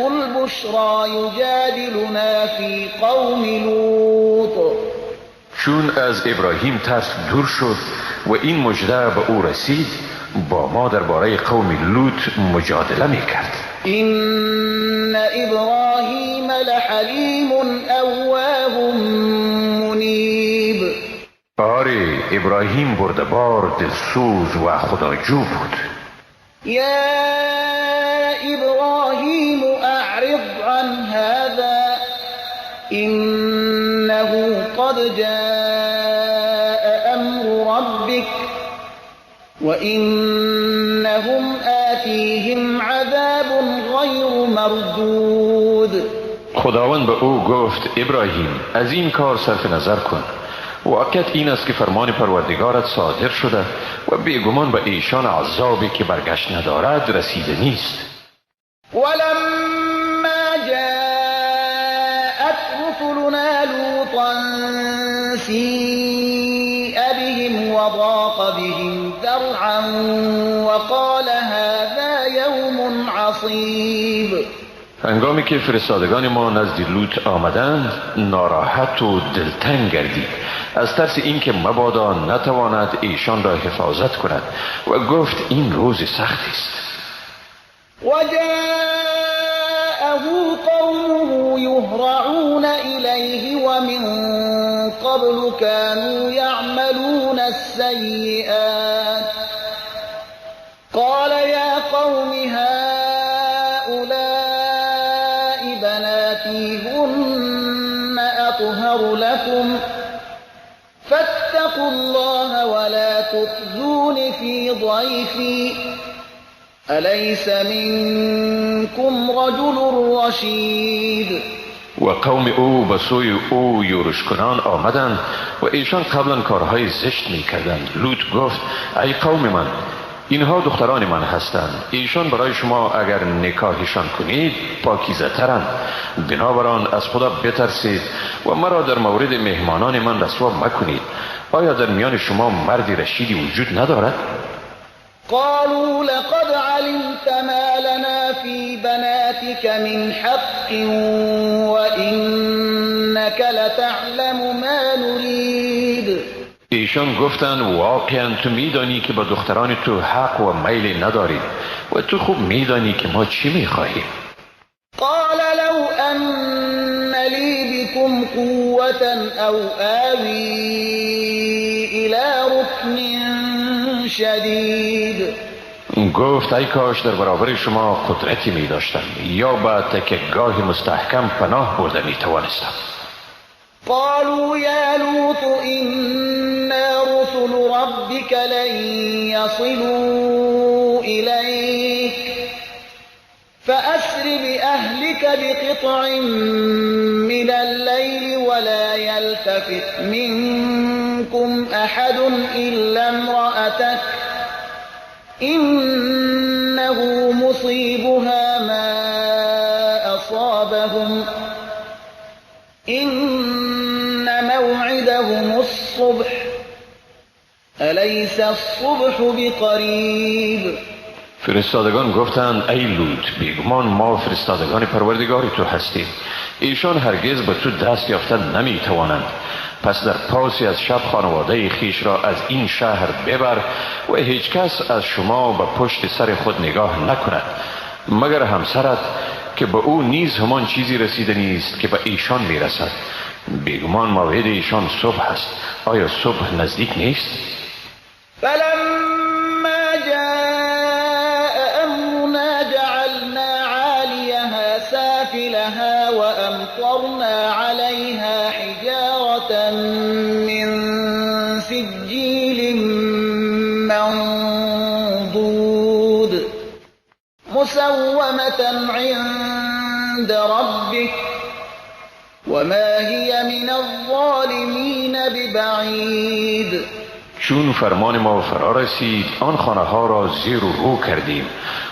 البشرى يجادلنا في قوم لوط. چون از ابراهیم ترس دور شد و این مژده به او رسید، با ما درباره قوم لوط مجادله میکرد. إن إبراهيم لحليم أواه منيب. آری ابراهیم بردبار، دلسوز و خداجو بود. يا إبراهيم أعرض عن هذا إنه قد جاء أمر ربك وإنهم آتيهم عذاب غير مردود. خداوند به او گفت ابراهیم از این کار صرف نظر کن. واقعیت این است که فرمان پروردگارت صادر شده و بیگمان به ایشان عذابی که برگشت ندارد رسیده نیست. ولما جاءت رسلنا لوطا سيء بهم وضاق بهم ذرعا وقال هذا يوم عصيب. هنگامی که فرستادگان ما نزد لوط آمدند ناراحت و دلتنگ گردید از ترس اینکه مبادا نتواند ایشان را حفاظت کند و گفت این روز سختی است. وجاءه قومه يهرعون إليه ومن قبل كانوا يعملون السيئات قال يا قوم هؤلاء بناتي هن أطهر لكم فاتقوا الله ولا تخزون في ضيفي أليس منكم رجل رشید. و قوم او به سوی او یورش کنان آمدند و ایشان قبلا کارهای زشت می کردند. لوط گفت ای قوم من، اینها دختران من هستند، ایشان برای شما اگر نکاحشان کنید پاکیزه ترند، بنابراین از خدا بترسید و مرا در مورد مهمانان من رسوا مکنید. آیا در میان شما مردی رشیدی وجود ندارد؟ قالوا لقد علمت ما لنا في بناتك من حق وإنك لتعلم ما نريد. ایشان گفتند واقعا تو میدانی که با دختران تو حق و میل نداری و تو خوب میدانی که ما چی میخواهیم. قال لو أن لي بكم قوة أو آوي إلى ركن شدید. گفت ای کاش در برابر شما قدرتی می داشتم یا به تکیهگاه مستحکم پناه برده می توانستم. قالوا يا لوط إنا رسل ربك لن يصلوا إليك فأسر بأهلك بقطع من الليل ولا يلتفت منكم أحد إلا امرأتك إنه مصيبها ما أصابهم إن موعدهم الصبح أليس الصبح بقريب. فرستادگان گفتند ای لوط، بیگمان ما فرستادگان پروردگار تو هستیم، ایشان هرگز به تو دست یافتن نمی توانند. پس در پاسی از شب خانواده خیش را از این شهر ببر و هیچ کس از شما به پشت سر خود نگاه نکند مگر همسرت که به او نیز همان چیزی رسیده نیست که به ایشان می رسد. بیگمان موعد ایشان صبح است. آیا صبح نزدیک نیست؟ فلما جاء أمرنا جعلنا عاليها سافلها وأمطرنا عليها حجارة من سجيل منضود مسومة عند ربك وما هي من الظالمين ببعید. چون فرمان ما فرا رسید آن خانه ها را زیر و رو کردیم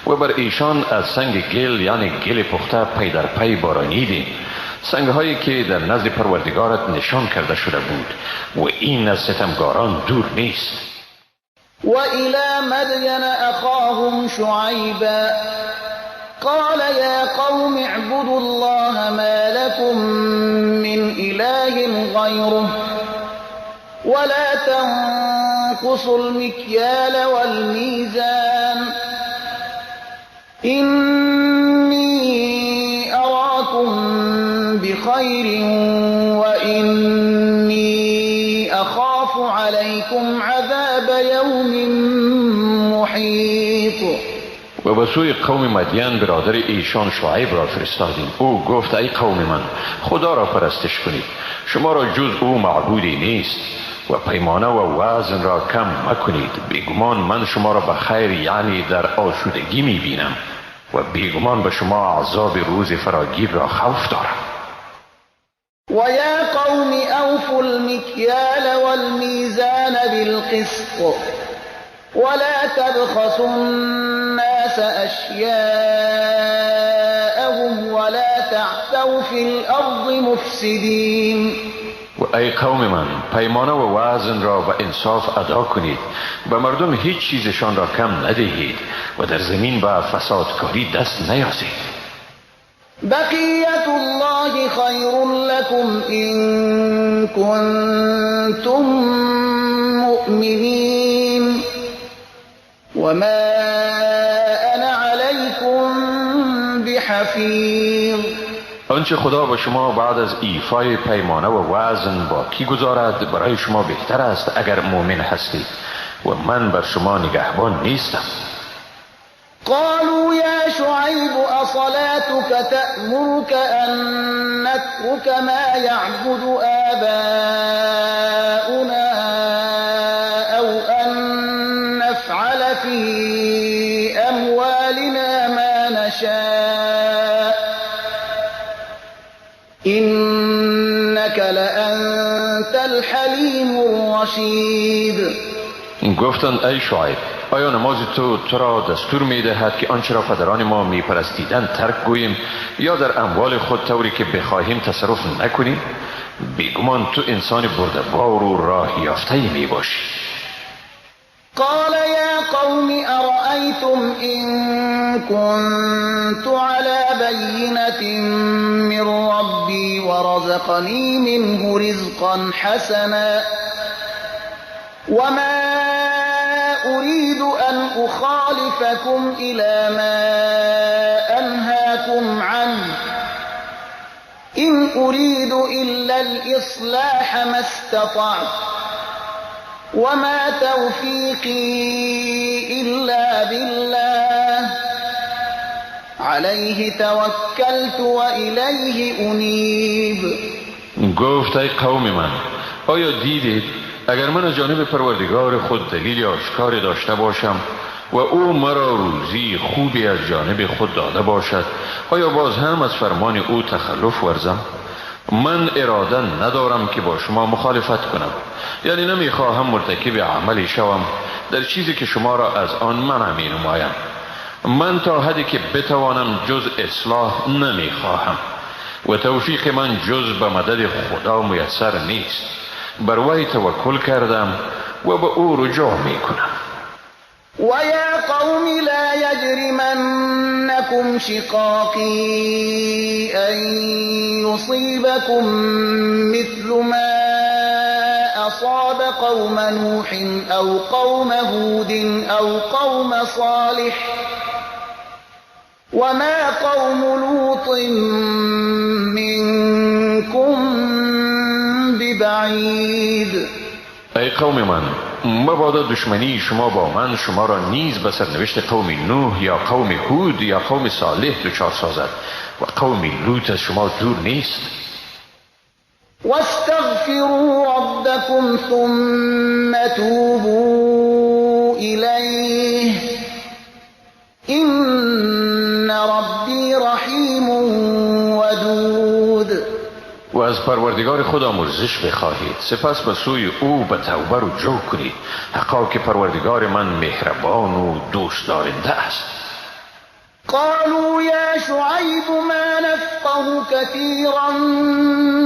و بر ایشان از سنگ گل یعنی گل پخته پی در پی بارانیدیم، سنگ هایی که در نزد پروردگارت نشان کرده شده بود و این از ستمگاران دور نیست. و الى مدین اخاهم شعیبا قال یا قوم اعبدوا الله ما لكم من اله غیره ولا تنقصوا المكيال والميزان إني أراكم بخير وإني أخاف عليكم عذاب يوم محيط. و به سوی قوم مدین برادر ایشان شعیب را فرستادیم. او گفت ای قوم من، خدا را پرستش کنید، شما را جز او معبودی نیست و پیمانه و وزن را کم مکنید. بیگمان من شما را به خیر یعنی در آسودگی می بینم و بیگمان به شما عذاب روز فراگیر را خوف دارم. و یا قوم اوفوا المکیال والمیزان بالقسط ولا تبخسوا الناس اشیاءهم ولا تعثوا فی الارض مفسدین. و ای قوم من، پیمانه و وزن را به انصاف ادا کنید، به مردم هیچ چیزشان را کم ندهید و در زمین به فسادکاری دست نیازید. بقية الله خير لكم إن كنتم مؤمنين وما أنا عليكم بحفیظ. آنچه خدا با شما بعد از ایفای پیمانه و وزن باقی گذارد برای شما بهتر است اگر مؤمن هستید و من بر شما نگهبان نیستم. قالوا يا شعيب أصلاتك تأمرك أن نترك ما يعبد آباؤنا أو أن نفعل في أموالنا ما نشاء إنك لأنت الحليم الرشيد. گفتند ای شعیب آیا نماز تو را دستور می دهد که آنچه را پدران ما می پرستیدند ترک گوییم یا در اموال خود طوری که بخواهیم تصرف نکنیم؟ بیگمان تو انسان بردبار و راه یافته می باشی. قال يا قوم أرأيتم إن كنت على بينة من ربي ورزقني منه رزقا حسنا وما أريد أن أخالفكم إلى ما أنهاكم عنه إن أريد إلا الإصلاح ما استطعت وما توفيقي إلا بالله عليه توكلت وإليه أنيب. گفت ای قوم من آیا دیدید اگر من از جانب پروردگار خود دلیل آشکاری داشته باشم و او مرا روزی خوبی از جانب خود داده باشد آیا باز هم از فرمان او تخلف ورزم؟ من اراده ندارم که با شما مخالفت کنم، یعنی نمیخواهم مرتکب عملی شوم در چیزی که شما را از آن منع می نمایم. من تا حدی که بتوانم جز اصلاح نمیخواهم و توفیق من جز به مدد خدا میسر نیست. بر وی توکل کردم و به او رجوع می کنم. وَيَا قَوْمِ لَا يَجْرِمَنَّكُمْ شِقَاقِي أَن يُصِيبَكُم مِّثْلُ مَا أَصَابَ قَوْمَ نُوحٍ أَوْ قَوْمَ هُودٍ أَوْ قَوْمَ صَالِحٍ وَمَا قَوْمُ لُوطٍ مِّنكُم بِبَعِيدٍ. ای قوم من مبادا دشمنی شما با من شما را نیز به سرنوشت قوم نوح یا قوم هود یا قوم صالح دچار سازد و قوم لوط از شما دور نیست. واستغفروا ربكم ثم توبوا إليه إن ربي رحيم ودود. و از پروردگار خود آمرزش بخواهید سپس به سوی او به توبه رجوع کنید، حقا که پروردگار من مهربان و دوست دارنده است. قالوا يا شعيب ما نفقه كثيرا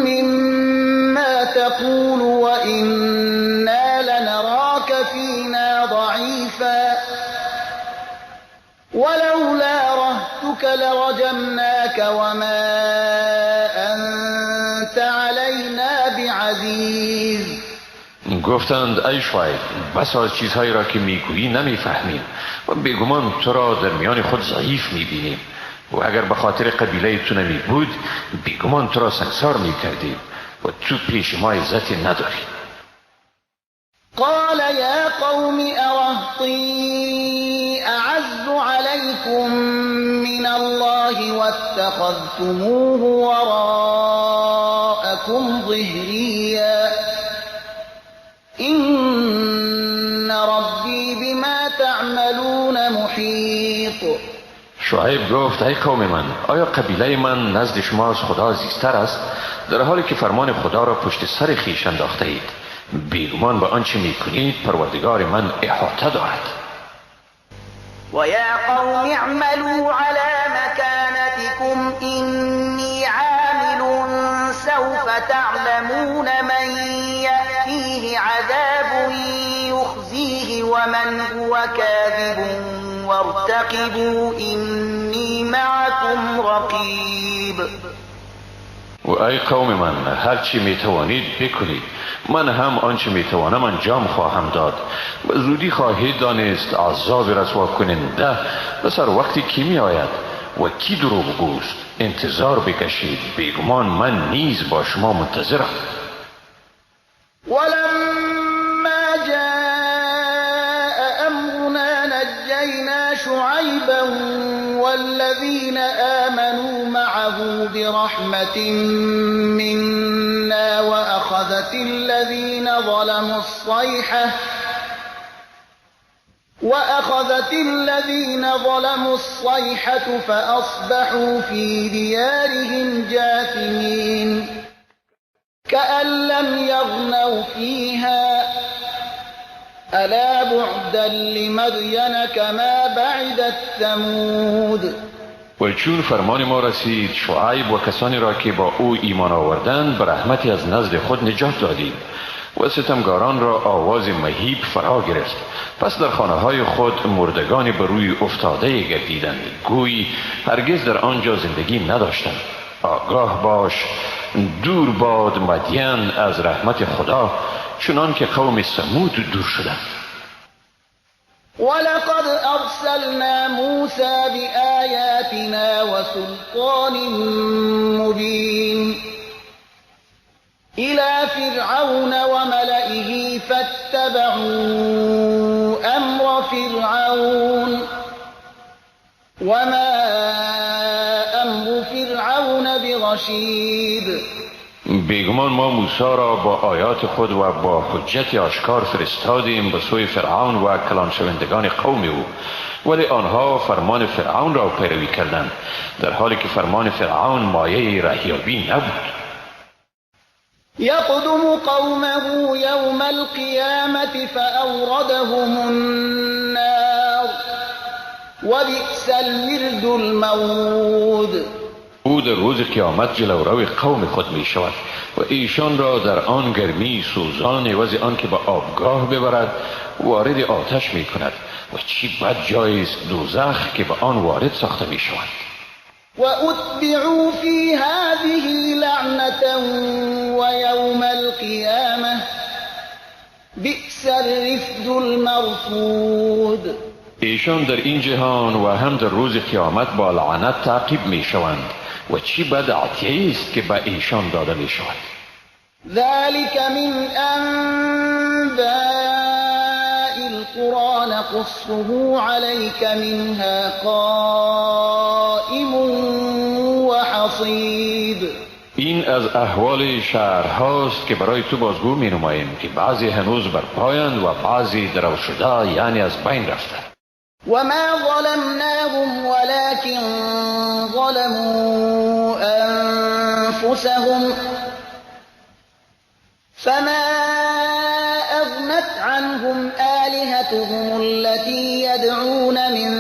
مما تقول وإنا لنراك فينا ضعيفا ولولا رهتك لرجمناك وما أنت علينا بعزيز. گفتند ای شعیب بسا از چیزهایی را که میگویی نمیفهمیم و بیگمان تو را در میان خود ضعیف میبینیم و اگر به خاطر قبیله تو نمی بود بیگمان تو را سنگسار میکردیم و تو پیش ما عزتی نداری. قال يا قوم أرهطي أعز عليكم من الله واتخذتموه وراءكم ظهريا إن ربي بما تعملون محيط. شعیب گفت ای قوم من آیا قبیله من نزد شما از خدا عزیزتر است در حالی که فرمان خدا را پشت سر خویش انداخته اید؟ بیگمان به آنچه میکنید پروردگار من احاطه دارد. وَيَا قَوْمِ اعْمَلُوا عَلَى مَكَانَتِكُمْ إِنِّي عَامِلٌ سَوْفَ تَعْلَمُونَ مَنْ يَأْتِيهِ عَذَابٌ يُخْزِيهِ وَمَنْ هُوَ كَاذِبٌ وارتقبوا إني معكم رقيب. و ای قوم من، هر چی می توانید بکنید، من هم آنچه می توانم انجام خواهم داد. به زودی خواهید دانست عذاب رسوا کننده به سر وقتی کی می آید و کی دروغگوست. انتظار بکشید، بیگمان من نیز با شما منتظرم. ولما جاء أمرنا نجينا شعيبا والذين آمنوا معه برحمة منا وأخذت الذين ظلموا الصيحة فأصبحوا في ديارهم جاثمين كأن لم يغنوا فيها ألا بعدا لمدين كما بعدت ثمود. و چون فرمان ما رسید، شعیب و کسانی را که با او ایمان آوردند به رحمتی از نزد خود نجات دادیم و ستمگاران را آواز مهیب فرا گرفت. پس در خانه های خود مردگان بر روی افتاده گردیدند، گویی هرگز در آنجا زندگی نداشتند. آگاه باش، دور باد مدین از رحمت خدا، چنان که قوم ثمود دور شدند. ولقد أرسلنا موسى بآياتنا وسلطان مبين إلى فرعون وملئه فاتبعوا أمر فرعون وما أمر فرعون برشيد. بیگمان ما موسی را با آیات خود و با حجت آشکار فرستادیم به سوی فرعون و کلان شوندگان قوم او، ولی آنها فرمان فرعون را پیروی کردند، در حالی که فرمان فرعون مایه رهیابی نبود. يقدم قومه يوم القيامة فأوردهم النار وبئس الورد المورود. او در روز قیامت جلوروی قوم خود می شود و ایشان را در آن گرمی سوزان عوض آن که به آبگاه ببرد وارد آتش می کند و چی بد جایی است دوزخ که به آن وارد ساخته می شود. و اتبعوا فی هذه لعنة و یوم القیامة بئس الرفد المرفود. ایشان در این جهان و هم در روز قیامت با لعنت تعقیب می شوند و چی بد عطیه است که به ایشان داده می شود. ذلك من انباء القرى نقصه عليك منها قائم و حصید. این از احوال شهرهاست که برای تو بازگو می نماییم که بعضی هنوز برپایند و بعضی درو شده، یعنی از بین رفته. وما ظلمناهم ولكن ظلموا أنفسهم فما أغنت عنهم آلهتهم التي يدعون من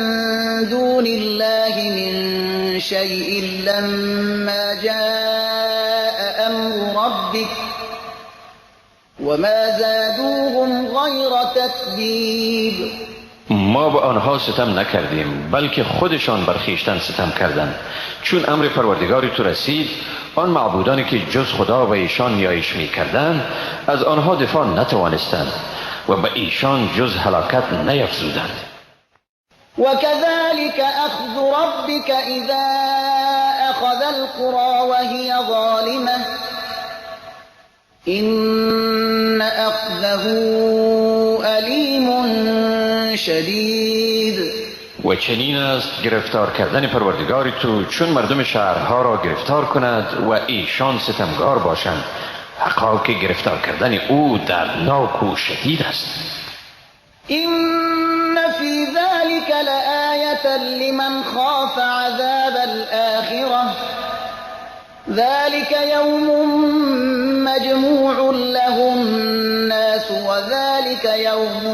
دون الله من شيء لما جاء أمر ربك وما زادوهم غير تتبيب. ما به آنها ستم نکردیم بلکه خودشان بر خویشتن ستم کردند. چون امر پروردگاری تو رسید، آن معبودانی که جز خدا و ایشان نیایش می کردند از آنها دفاع نتوانستند و به ایشان جز هلاکت نیفزودند. وكذلك أخذ ربك إذا أخذ القرى وهي ظالمة إن أخذه أليم شدید. و چنین است گرفتار کردن پروردگار تو چون مردم شهرها را گرفتار کند و ایشان ستمگار باشند. حقا که گرفتار کردن او دردناک و شدید است. این فی ذلک لآیة لمن خاف عذاب الآخرة ذلك یوم مجموع له الناس وذلك یوم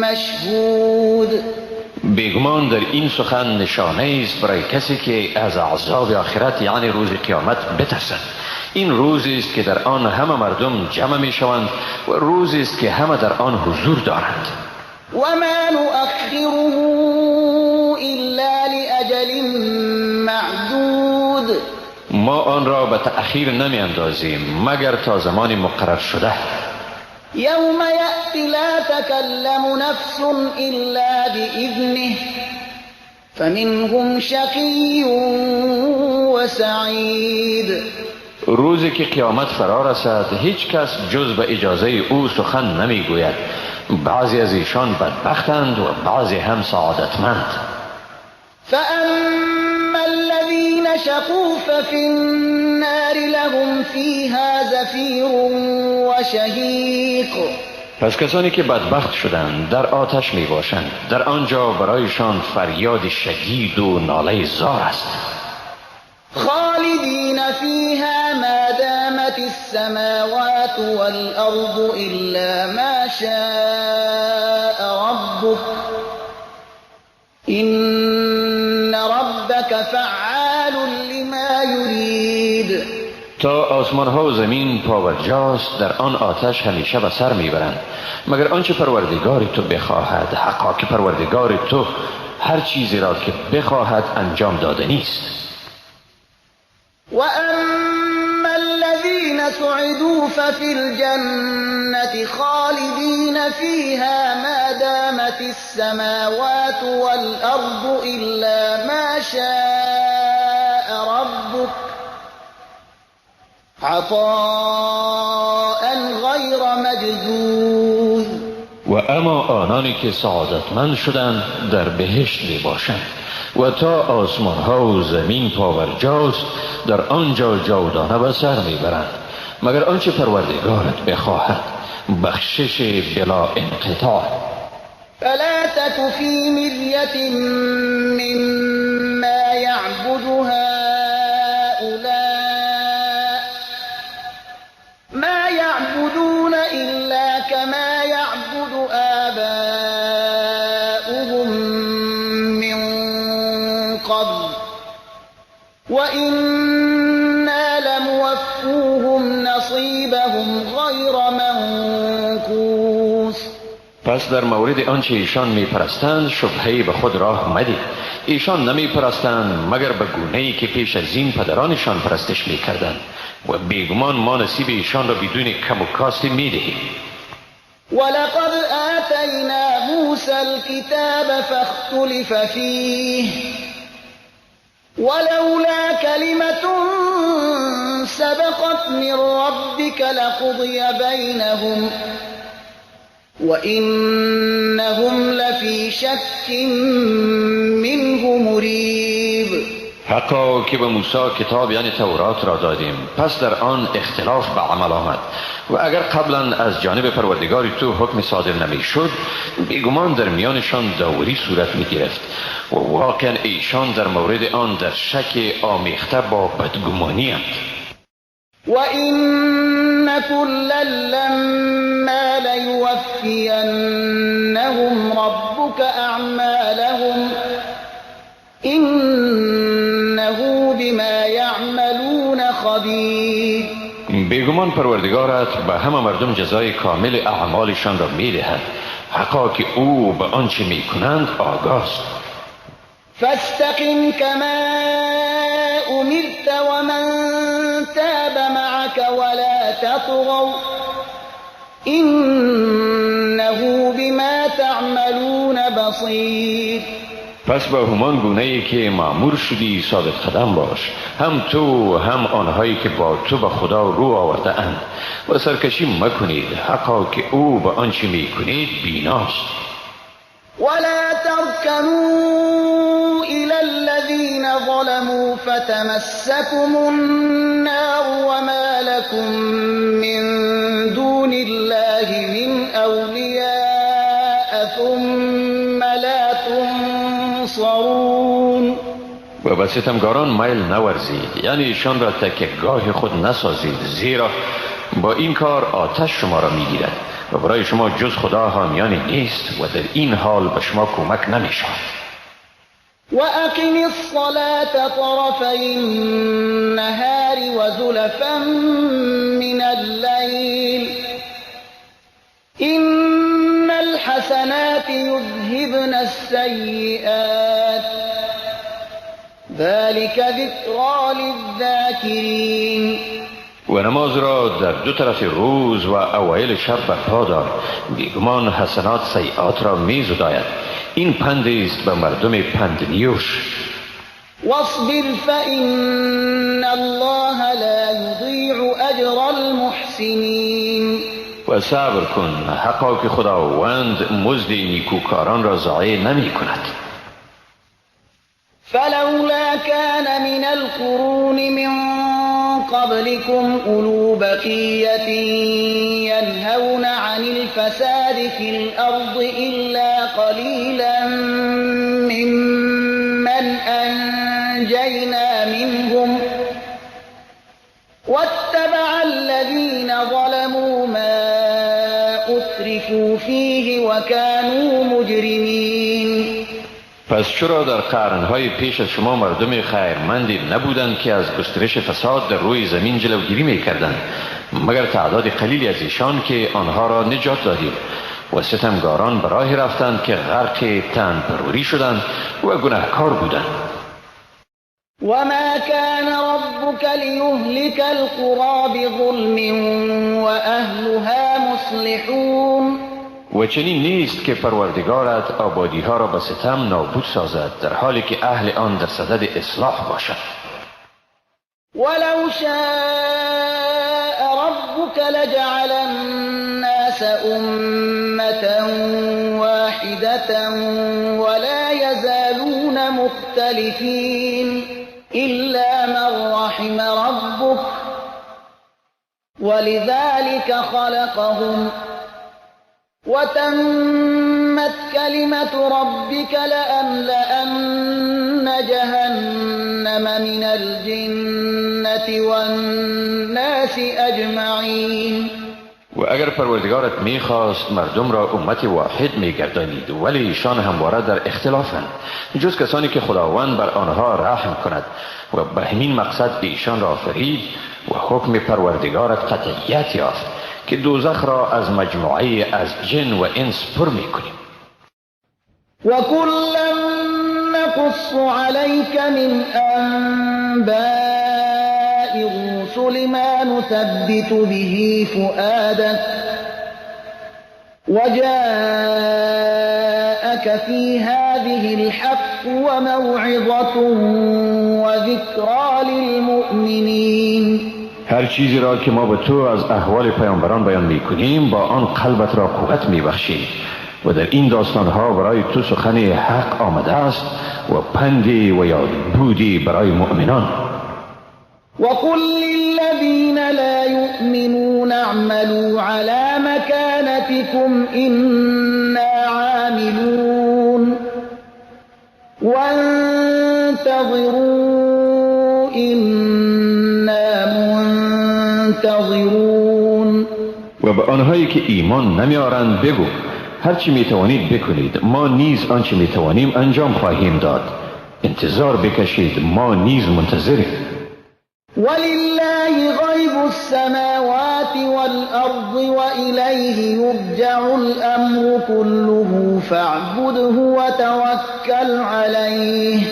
مشهود. بیگمان در این سخن نشانه است برای کسی که از عذاب آخرت یعنی روز قیامت بترسد. این روزی است که در آن همه مردم جمع می شوند و روزی است که همه در آن حضور دارند. وما نؤخره إلا لأجل معدود. ما آن را به تأخیر نمی اندازیم مگر تا زمان مقرر شده. يوم يأتي لا تكلم نفس إلا بإذنه فمنهم شقي وسعید. روزی که قیامت فرا رسد هیچ کس جز به اجازه او سخن نمی گوید. بعضی از ایشان بدبختند و بعضی هم سعادتمند. فأما الذين شقوا ففي النار لهم فيها زفير وشهيق. پس کسانی که بدبخت شدند در آتش می باشند، در آنجا برایشان فریاد شدید و ناله زار است. خالدین فیها ما دامت السماوات والأرض إلا ما شاء ربك إن ربك فعال لما يريد. تا آسمان ها و زمین پاورجاست در آن آتش همیشه به سر میبرند مگر آنچه پروردگار تو بخواهد. حقا که پروردگار تو هر چیزی را که بخواهد انجام دادنی است. وأما الذين سعدوا ففي الجنة خالدين فيها ما دامت السماوات والأرض إلا ما شاء ربك عطاء غیر مجذوذ. و اما آنانی که سعادتمند شدند در بهشت می باشند و تا آسمان ها و زمین پاورجاست در آنجا جاودانه به سر می برند مگر آنچه پروردگارت بخواهد. بخشش بلا انقطاع. فلا تك في مرية مما يعبد هؤلاء ما يعبدون إلا كما يعبد آباؤهم من قبل وإنا لموفوهم نصيبهم غير منقوص. پس در مورد آنچه ایشان می پرستند شبهه‌ای به خود راه مدید. ایشان نمی پرستند مگر به گونه‌ای که پیش از این پدرانشان پرستش می کردند و بیگمان ما نصیب ایشان را بدون کم و کاستی می دهیم. ولقد آتینا موسی الكتاب فاختلف فیه ولولا كلمة سبقت من ربك لقضي بينهم وإنهم لفي شك منه مريب. حقا که به موسی کتاب یعنی تورات را دادیم پس در آن اختلاف به عمل آمد و اگر قبلا از جانب پروردگار تو حکم صادر نمی شد بیگمان در میانشان داوری صورت می گرفت و واقعا ایشان در مورد آن در شک آمیخته با بدگمانی اند. وَإِنَّ كُلًّا لَّمَّا لَيُوَفِّيَنَّهُمْ رَبُّكَ أَعْمَالَهُمْ إِنَّهُ بِمَا يَعْمَلُونَ خَبِيرٌ. بیگمان پروردگارت به همه مردم جزای کامل اعمالشان را می‌دهد. حقا که او به آنچه می‌کنند آگاه است. فاستقم كما أمرت ومن تاب معك ولا تطغوا إنه بما تعملون بصير. پس به همان گونه‌ای که مأمور شدی ثابت قدم باش، هم تو هم آنهایی که با تو به خدا رو آورده اند و سرکشی مکنید. حقا که او به آنچه می‌کنید بیناست. ولا تركنوا إلى الذين ظلموا فتمسكم النار وما لكم من دون الله من أولياء ثم لا تنصرون. و به ستمگاران میل نورزید، یعنی ایشان را تکیهگاه خود نسازید، زیرا با این کار آتش شما را میگیرد و برای شما جز خدا حامیانی نیست و در این حال به شما کمک نمیشود. وأقم الصلاة طرفي النهار وزلفا من الليل إن الحسنات السيئات ذلك ذكرى للذاکرین. و نماز را در دو طرف روز و اوایل شب برپا دار، بیگمان حسنات سیئات را می‌زداید. این پندی است به مردم پندنیوش. واصبر فإن الله لا يضيع أجر المحسنين. و صبر کن، حقا که خداوند مزد نیکوکاران را ضایع نمی کند. فلولا كان من القرون من قبلكم أولو بقية ينهون عن الفساد في الأرض إلا قليلا ممن أنجينا منهم واتبع الذين ظلموا ما أترفوا فيه وكانوا مجرمين. پس چرا در قرنهای پیش از شما مردم خیرمندی نبودند که از گسترش فساد در روی زمین جلوگیری می‌کردند، مگر تعداد قلیلی از ایشان که آنها را نجات دادیم و ستمگاران به راهی رفتند که غرق تنپروری شدند و گناهکار بودند. وما كان ربك ليهلك القرى بظلم وأهلها مصلحون. و چنین نیست که پروردگارت آبادی ها را به ستم نابود سازد در حالی که اهل آن در صدد اصلاح باشد. ولو شاء ربك لجعل الناس أمة واحدة ولا يزالون مختلفين إلا من رحم ربك ولذلك خلقهم وتمت كلمة ربك لأملأن جهنم من الجنة والناس أجمعين. و اگر پروردگارت میخواست مردم را امت واحد میگردانید، ولی ایشان همواره در اختلافند، جز کسانی که خداوند بر آنها رحم کند و به همین مقصد ایشان را آفرید و حکم پروردگارت قطعیت یافت که دوزخ را از مجموعه از جن و انس پر میکنیم. و کلا نقص علیک من انباء الرسل ما نثبت به فؤادك وجاءك في هذه الحق وموعظة وذكرى للمؤمنين. هر چیزی را که ما به تو از احوال پیامبران بیان میکنیم با آن قلبت را قوت میبخشیم و در این داستانها برای تو سخن حق آمده است و پندی و یادبودی برای مؤمنان. وقل للذین لا يؤمنون اعملوا على مكانتكم إنا عاملون وانتظروا إنا منتظرون. و به آنهایی که ایمان نمیارند بگو هرچی میتوانید بکنید، ما نیز آنچه میتوانیم انجام خواهیم داد. انتظار بکشید، ما نیز منتظریم. ولله غیب السماوات والأرض وإلیه یرجع الأمر كله فاعبده وتوکل علیه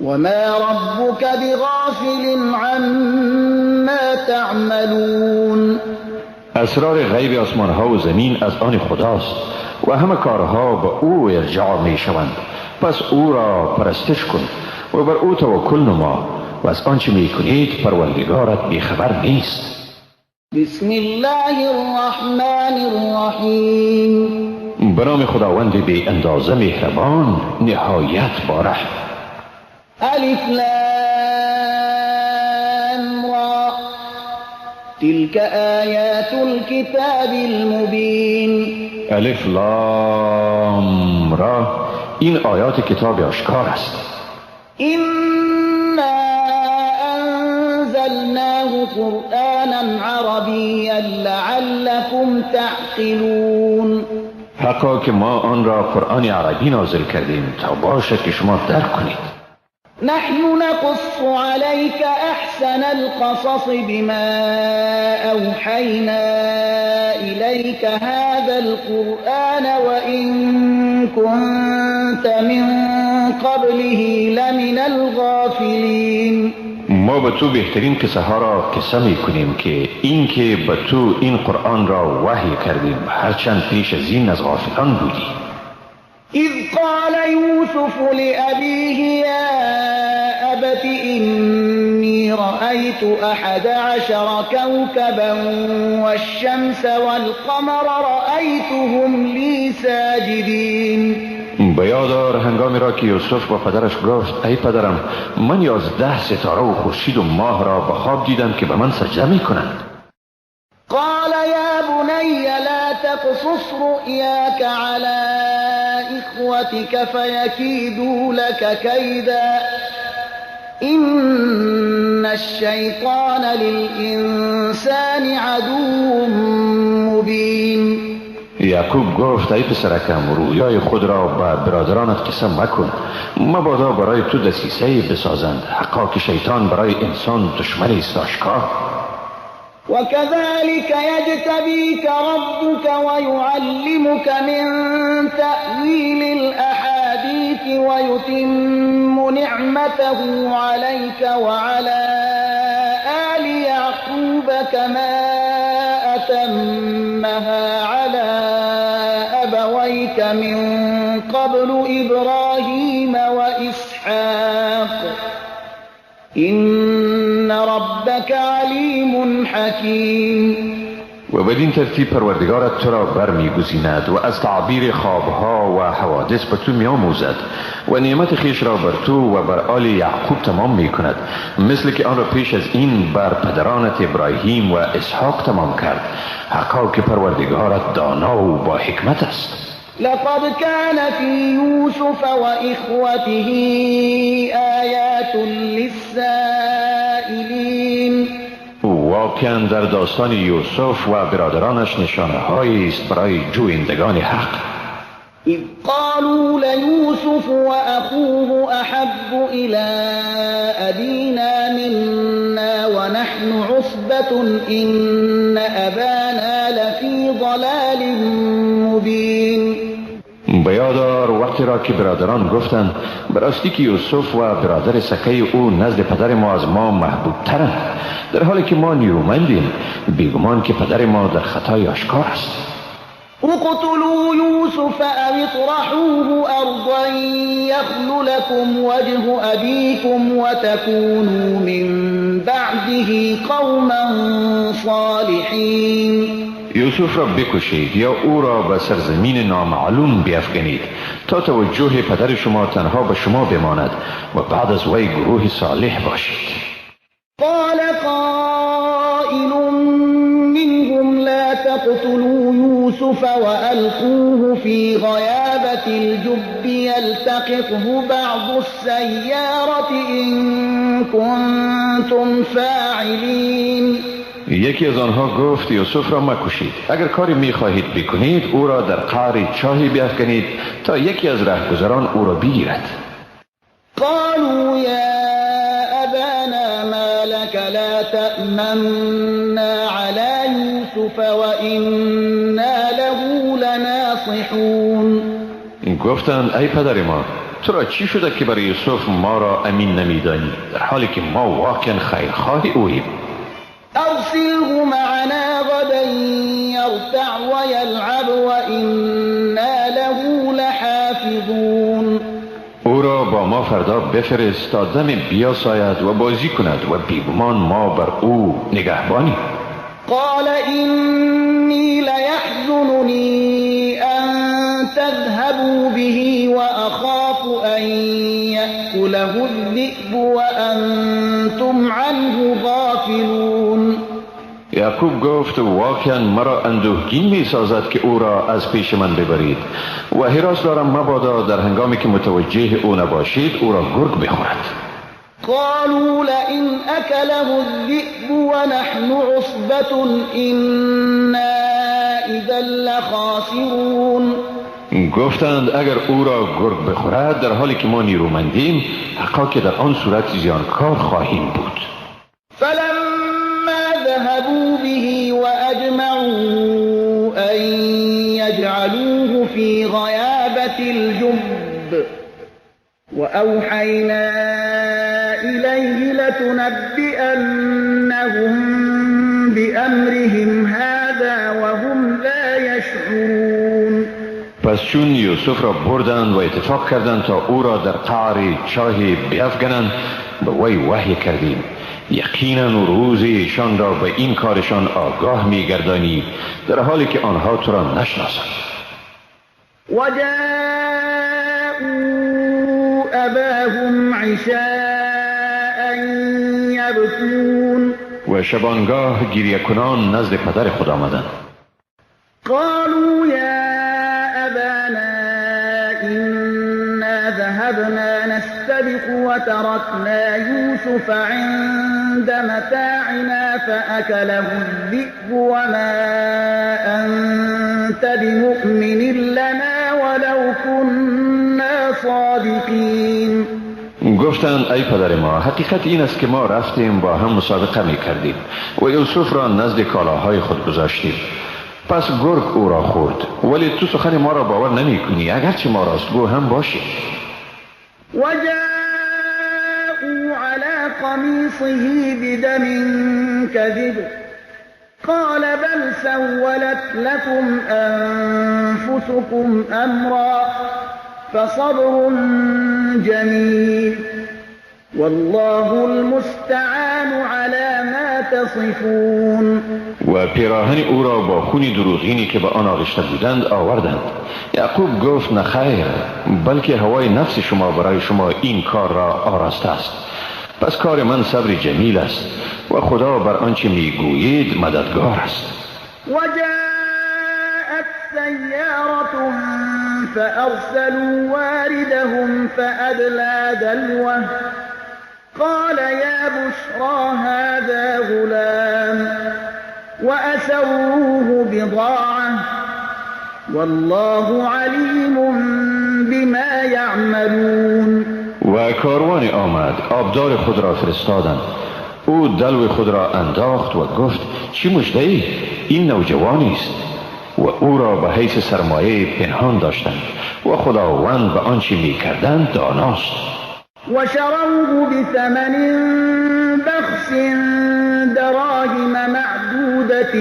وما ربك بغافل عما تعملون. اسرار غیب آسمان ها و زمین از آن خداست و همه کارها به او ارجاع می شوند. پس او را پرستش کن و بر او توکل نما و از آنچه می کنید پروردگارت بیخبر نیست. بسم الله الرحمن الرحیم. به نام خداوند بی اندازه مهربان نهایت با رحم. الف لام را تلك آیات الكتاب المبین. الف لام را، این آیات کتاب آشکار است. إنا أنزلناه قرآنا عربيا لعلكم تعقلون. حقا که ما آن را قرآن عربی نازل کردیم تا باشد که شما درک کنید. نحن نقص عليك أحسن القصص بما أوحينا إليك هذا القرآن وإن كنت من قبله لمن الغافلین. ما به تو بهترین قصه ها را قصه می کنیم که این که به تو این قرآن را وحی کردیم هرچند پیش از این از غافلان بودی. اذ قال يوسف لأبيه يا أبت إني رأيت 11 كوكبا والشمس والقمر رأيتهم لي ساجدين. به یاد آر هنگامی را که یوسف با پدرش گفت ای پدرم من 11 ستاره و خورشید و ماه را به خواب دیدم که به من سجده می کنند. قال يا بني لا تقصص رؤياك على إخوتك فيكيدوا لك كيدا إن الشيطان للإنسان عدو مبين. یعقوب گفت ای پسرکم رویای خود را به برادرانت قسم مکن مبادا برای تو دسیسه بسازند حقا که شیطان برای انسان دشمنی است آشکار. وكذلك يجتبيك ربك ويعلمك من تأويل الأحاديث ويتم نعمته عليك وعلى آل يعقوب كما أتمها على أبويك من قبل إبراهيم وإسحاق إن ربك علیم حکیم. و بدین ترتیب پروردگارت تو را برمیگزیند و از تعبیر خوابها و حوادث به تو میآموزد و نعمت خیش را بر تو و بر آل یعقوب تمام می کند مثل که آن را پیش از این بر پدرانت ابراهیم و اسحاق تمام کرد حقا که پروردگارت دانا و با حکمت است. لقد كان في يوسف وإخوته آيات للسائلين. واقعا در داستان یوسف و برادرانش نشانه هایی است برای جویندگان حق. اذ قالوا ليوسف وأخوه أحب إلى أبينا منا ونحن عصبة إن أبانا لفي ضلال مبين. به یاد آر وقتی را که برادران گفتند براستی که یوسف و برادر سکه او نزد پدر ما از ما محبوب ترند در حالی که ما نیرومندیم بیگمان که پدر ما در خطای آشکار است. اقتلوا یوسف او اطرحوه ارضا یخل لكم وجه ابیكم وتكونوا من بعده قوما صالحین. یوسف را بکشید یا او را به سرزمین نامعلوم بیفکنید تا توجه پدر شما تنها به شما بماند و بعد از وی گروه صالح باشید. قال قائل منهم لا تقتلوا يوسف وألقوه في غيابة الجب يلتقطه بعض السيارة إن كنتم فاعلين. یکی از آنها گفت یوسف را مکشید اگر کاری میخواهید بکنید او را در قعر چاهی بیفکنید تا یکی از رهگذران او را بگیرد. قالوا یا ابانا ما لك لا تأمنا على یوسف وإنا له لناصحون. گفتند ای پدر ما تو را چی شده که برای یوسف ما را امین نمیدانی در حالی که ما واقعا خیرخواه اوییم. أرسله معنا غدا يرتع ويلعب وإنا له لحافظون. او را با ما فردا بفرست تا دم بیاساید و بازی کند و بیگمان ما بر او نگهبانی. قال إني ليحزنني أن تذهبوا به وأخاف أن يأكله الذئب وأنتم عنه غافلون. یعقوب گفت واقعا مرا اندوهگین می سازد که او را از پیش من ببرید و هراس دارم مبادا در هنگامی که متوجه او نباشید او را گرگ بخورد. قالوا لئن أكله الذئب ونحن عصبة إنا إذا لخاسرون. گفتند اگر او را گرگ بخورد در حالی که ما نیرومندیم، حقا که در آن صورت زیانکار خواهیم بود. فلما ذهبوا به وأجمعوا أن يجعلوه في غيابة الجب وأوحينا إليه لتنبئنهم بأمرهم هذا وهم لا يشعرون. پس چون یوسف را بردند و اتفاق کردند تا او را در قعر چاه بیفگنند، به وی وحی کردیم یقینا روز ایشان را به این کارشان آگاه می‌گردانی در حالی که آنها تو را نشناسند. وجاءوا أباهم عشاء يبكون. و شبانگاه گریه کنان نزد پدر خود آمدند. قالوا يا أبانا إنا ذهبنا نستبق وتركنا يوسف عند متاعنا فأكله الذئب وما أنت بمؤمن لنا ولو كنا صادقين. گفتند ای پدر ما، حقیقت این است که ما رفتیم با هم مسابقه می کردیم و یوسف را نزد کالاهای خود گذاشتیم، پس گرگ او را خورد، ولی تو سخن ما را باور نمی کنی اگرچه ما راستگو هم باشی. وجاءوا على قميصه بدم كذب قال بل سولت لكم أنفسكم أمرا فصبر جميل والله المستعان على ما تصفون. و پیراهن او را با خون دروغینی که به آن آغشته بودند آوردند. یعقوب گفت نخیر، بلکه هوای نفس شما برای شما این کار را آراسته است. پس کار من صبر جمیل است و خدا بر آنچه میگویید مددگار است. وجاءت سيارة فأرسلوا واردهم فأدلى دلوه قال يا بشرى هذا غلام وأسروه بضاعة والله عليم بما يعملون. و کاروان آمد، آبدار خود را فرستادند. او دلو خود را انداخت و گفت چی مژده‌ای؟ این نوجوانی است. و او را به حیث سرمایه پنهان داشتند و خداوند به آنچه می‌کردند داناست. وشروه بثمن بخس دراهم معدودة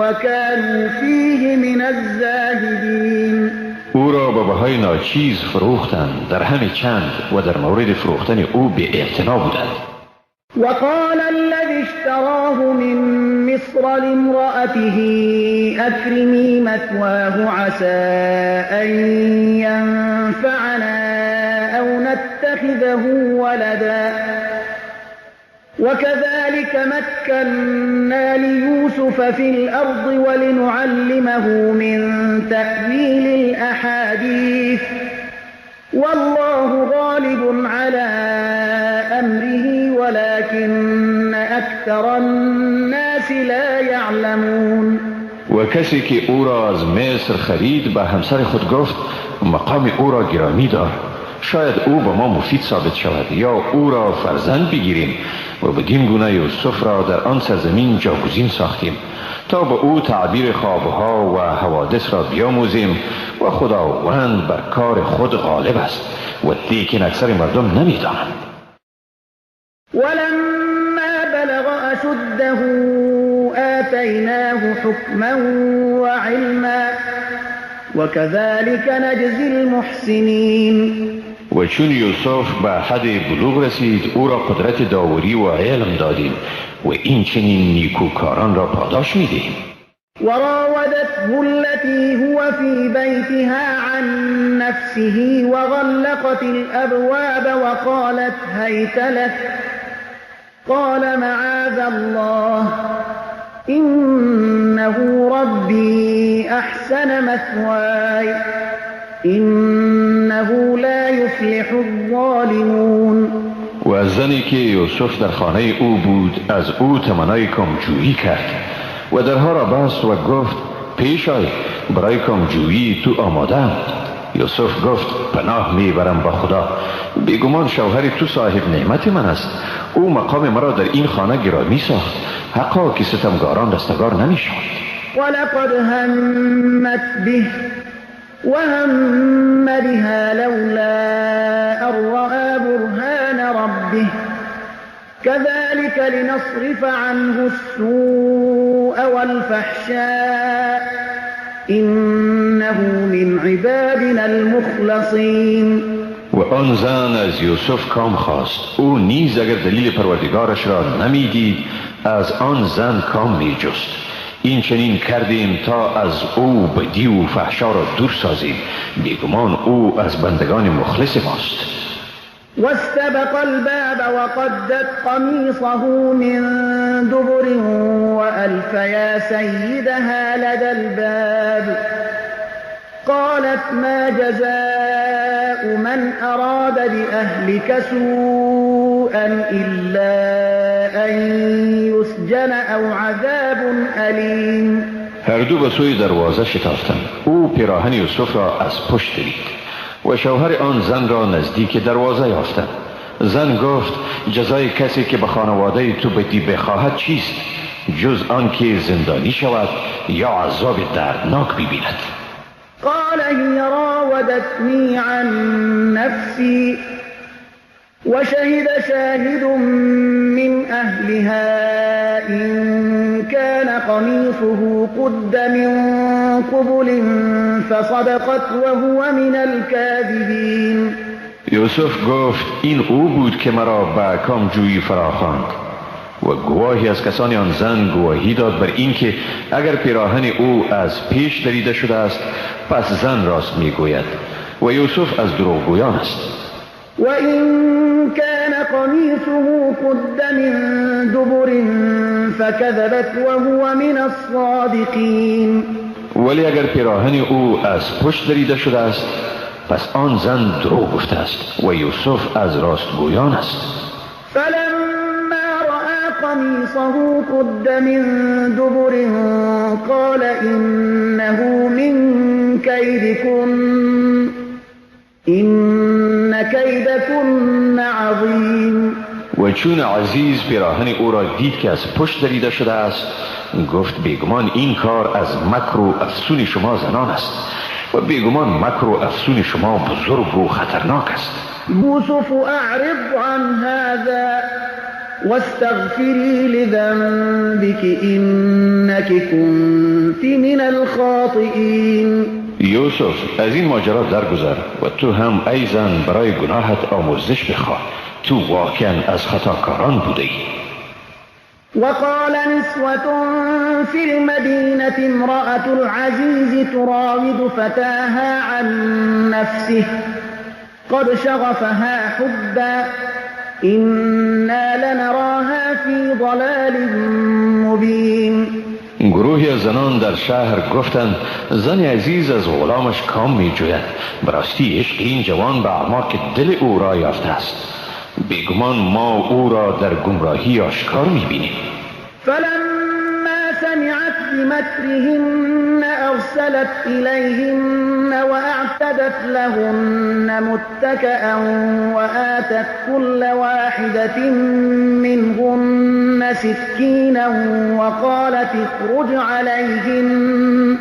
وكانوا فيه من الزاهدين. او را به بهای ناچیز فروختند، در همه چند و در مورد فروختن او بی اعتنا بودند. وقال الذي اشتراه من مصر لامرأته أكرمي مثواه عسى أن ينفعنا أو نتخذه ولدا وكذلك مكنا ليوسف في الأرض ولنعلمه من تأويل الأحاديث والله غالب على أمره ولكن أكثر الناس لا يعلمون. و کسی که او را از مصر خرید به همسر خود گفت مقام او را گرامی دار، شاید او به ما مفید ثابت شود یا او را فرزند بگیریم و بدین گونه یوسف را در آن سرزمین جاگزین ساختیم تا به او تعبیر خوابها و حوادث را بیاموزیم و خداوند بر کار خود غالب است و لیکن اکثر مردم نمی‌دانند. ولما بلغ أشده آتيناه حكما وعلما وكذلك نجزي المحسنين. و چون یوسف به حد بلوغ رسید او را قدرت داوری و علم دادیم و این چنین نیکوکاران را پاداش میدهیم. وراودته التي هو في بيتها عن نفسه وغلقت الأبواب وقالت هيت لك قال معاذ الله إنه ربي أحسن مثواي إنه لا يفلح الظالمون. و از زنی که یوسف در خانه او بود از او تمنای کمجویی کرد و درها را بست و گفت پیش آی، برای کامجویی تو آمادم. یوسف گفت پناه میبرم با خدا، بیگمان شوهر تو صاحب نعمت من است. او مقام مرا در این خانه گرامی ساخت، حقا که ستمگاران رستگار نمیشوند. ولقد همت به وهم بها لولا ان رأى برهان ربه كذلك لنصرف عنه السوء والفحشاء إنه من عبادنا المخلصين. و آن زن از یوسف کام خواست. او نیز اگر دلیل پروردگارش را نمیدید از آن زن کام میجست. این چنین کردیم تا از او بدی و فحشا را دور سازیم، بیگمان او از بندگان مخلص ماست. واستبق الباب وقدت قميصه من دبر وألف يا سيدها لدى الباب قالت ما جزاء من أراد بأهلك سوءا إلا أن يسجن أو عذاب أليم. هر دو به سوی دروازه شتافتند. او پیراهن یوسف را از پشت دید و شوهر آن زن را نزدیک دروازه یافتند. زن گفت جزای کسی که به خانواده تو بدی بخواهد چیست جز آن که زندانی شود یا عذاب دردناک ببیند. قال هي راودتني عن نفسي وشهد شاهد من أهلها إن كان قميصه قد من قبل فصدقت وهو من الكاذبين. یوسف گفت این او بود که مرا به کامجویی فراخواند و گواهی از کسان آن زن گواهی داد بر این که اگر پیراهن او از پیش دریده شده است پس زن راست میگوید و یوسف از دروغگویان است. وَإِن كَانَ قَمِيصُهُ قُدَّ مِن دُبُرٍ فَكَذَبَتْ وَهُوَ مِنَ الصَّادِقِينَ. ولی اگر پیراهن او از پشت دریده شده است پس آن زن دروغ گفته است و یوسف از راستگویان است. فَلَمَّا رَأَى قَمِيصَهُ قُدَّ مِن دُبُرٍ قَالَ إِنَّهُ مِن كَيْدِكُنَّ إِنَّ كَيْدَكُنَّ عَظِيمٌ. و چون عزیز پیراهن او را دید که از پشت دریده شده است گفت بیگمان این کار از مکر و افسون شما زنان است و بیگمان مکر و افسون شما بزرگ و خطرناک است. یوسف اعرض عن هذا واستغفری لذنبك انك كنت من الخاطئین. یوسف از این ماجرا درگذر و تو هم ای زن برای گناهت آمرزش بخواه، تو واقعا از خطاکاران بوده ای. وقال نسوة في المدينة امرأة العزيز تراود فتاها عن نفسه قد شغفها حبا إنا لنراها في ضلال مبين. گروهی از زنان در شهر گفتند زن عزیز از غلامش کام می جوید، براستی عشق این جوان به اعماق دل او را یافته است، بیگمان ما او را در گمراهی آشکار می بینیم. فلما سمعت بمكرهن أرسلت إليهن وأعتدت لهن متكئا وآتت كل واحدة منهن سكينا وقالت اخرج عليهن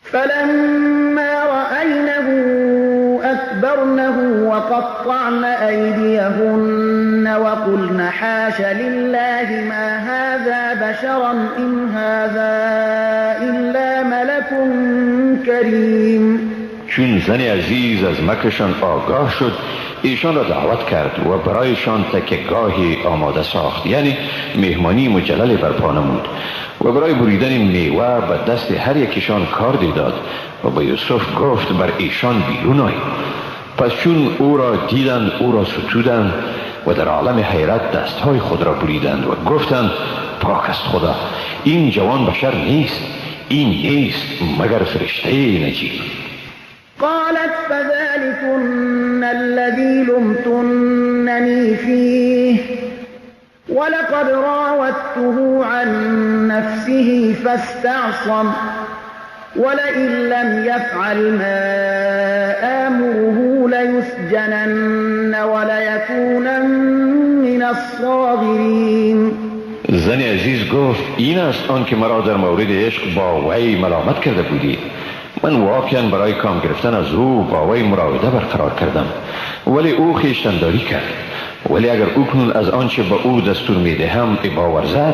فلما رأينه أكبرنه وقطعن أيديهن وقلن حاش لله ما هذا بشرا إن هذا إلا ملك کریم. چون زن عزیز از مکرشان آگاه شد ایشان را دعوت کرد و برایشان تکیه‌گاهی آماده ساخت، یعنی مهمانی مجلل برپا نمود و برای بریدن میوه به دست هر یکیشان کاردی داد و به یوسف گفت بر ایشان بیرون آی. پس چون او را دیدند او را ستودند و در عالم حیرت دستهای خود را بریدند و گفتند پاک است خدا، این جوان بشر نیست، این نیست مگر فرشته نجیب. قالت فذلكن الذي لمتنني فيه ولقد راودته عن نفسه فاستعصم ولئن لم يفعل ما آمره ليسجنن وليكونن من الصاغرین. زن عزیز گفت این است آن که مرا در مورد عشق با وی ملامت کرده بودی. من واقعا برای کام گرفتن از او با وی مراوده برقرار کردم، ولی او خویشتنداری کرد. ولی اگر او کنون از آنچه به او دستور میدهم ابا ورزد،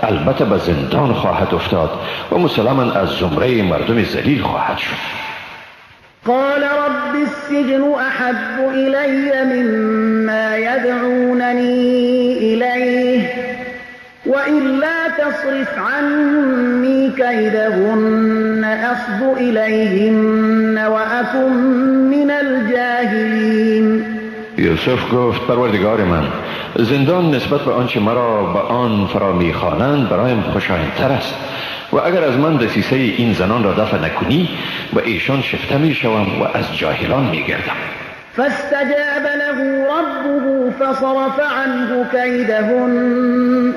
البته به زندان خواهد افتاد و مسلما از زمره مردم ذلیل خواهد شد. قال رب السجن احب الی مما يدعوننی الیه وإلا تصرف عني كيدهن أصب إليهن وأكن من الجاهلین. یوسف گفت پروردگار من، زندان نسبت به آنچه مرا به آن فرا میخوانند برایم خوشایندتر است و اگر از من دسیسه این زنان را دفع نکنی و ایشان شفته میشوم و از جاهلان میگردم. فاستجاب له ربه فصرف عنه كيدهن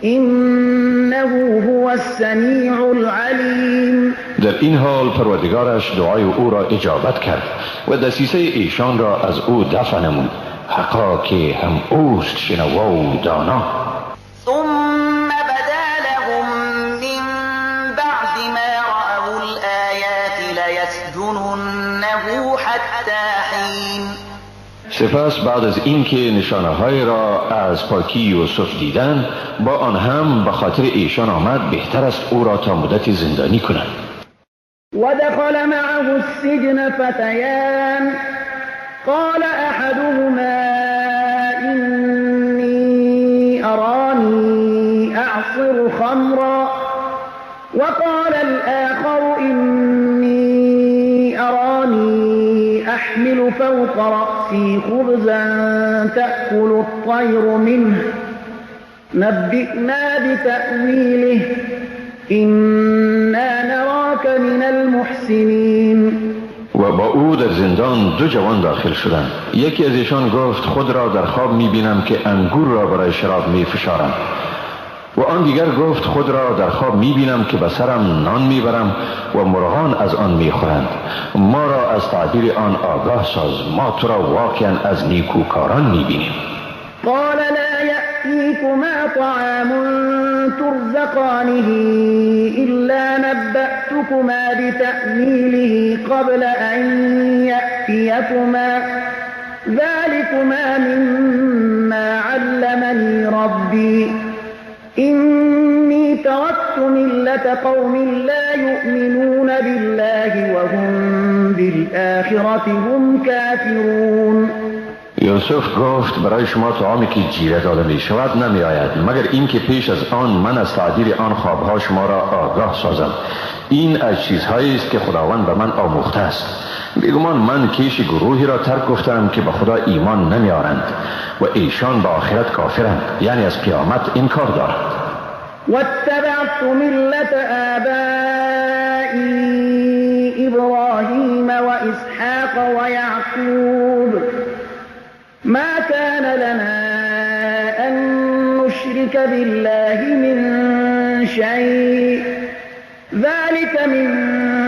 إنه هو السمیع العلیم. در این حال پروردگارش دعای او را اجابت کرد و دسیسه ایشان را از او دفع نمود، حقا که هم اوست شنوا و دانا. ثم بدا لهم من بعد ما رأوا الآیات لیسجننه حتی حین. سپس بعد از اینکه نشانه‌های را از پاکی یوسف دیدند، با آن هم به خاطر ایشان آمد بهتر است او را تا مدت زندانی کنند. ودخل معه السجن فتيان قال أحدهما إني أراني أعصر خمرا وقال الآخر إني أراني أحمل فوق رأسي خبزا تأكل الطير منه نبئنا بتأويله إنا نراك من المحسنين. و با او در زندان دو جوان داخل شدند. یکی از ایشان گفت خود را در خواب میبینم که انگور را برای شراب میفشارم و آن دیگر گفت خود را در خواب میبینم که به سرم نان میبرم و مرغان از آن میخورند. ما را از تعبیر آن آگاه ساز، ما تو را واقعا از نیکوکاران میبینیم. قال لا يأتيكما طعام ترزقانه إلا نبأتكما بتأويله قبل أن يأتيكما ذلكما مما علمني ربي إني تركت ملة قوم لا يؤمنون بالله وهم بالآخرة هم كافرون. یوسف گفت برای شما طعامی که جیره داده می شود نمی آید مگر اینکه پیش از آن من از تعبیر آن خوابها شما را آگاه سازم. این از چیزهایی است که خداوند به من آموخته است. بیگمان من کیش گروهی را ترک گفتم که به خدا ایمان نمی آرند و ایشان به آخرت کافرند، یعنی از قیامت انکار دارند. واتبعت ملة آبائي إبراهيم وإسحاق ويعقوب ما كان لنا أن نشرك بالله من شيء ذلك من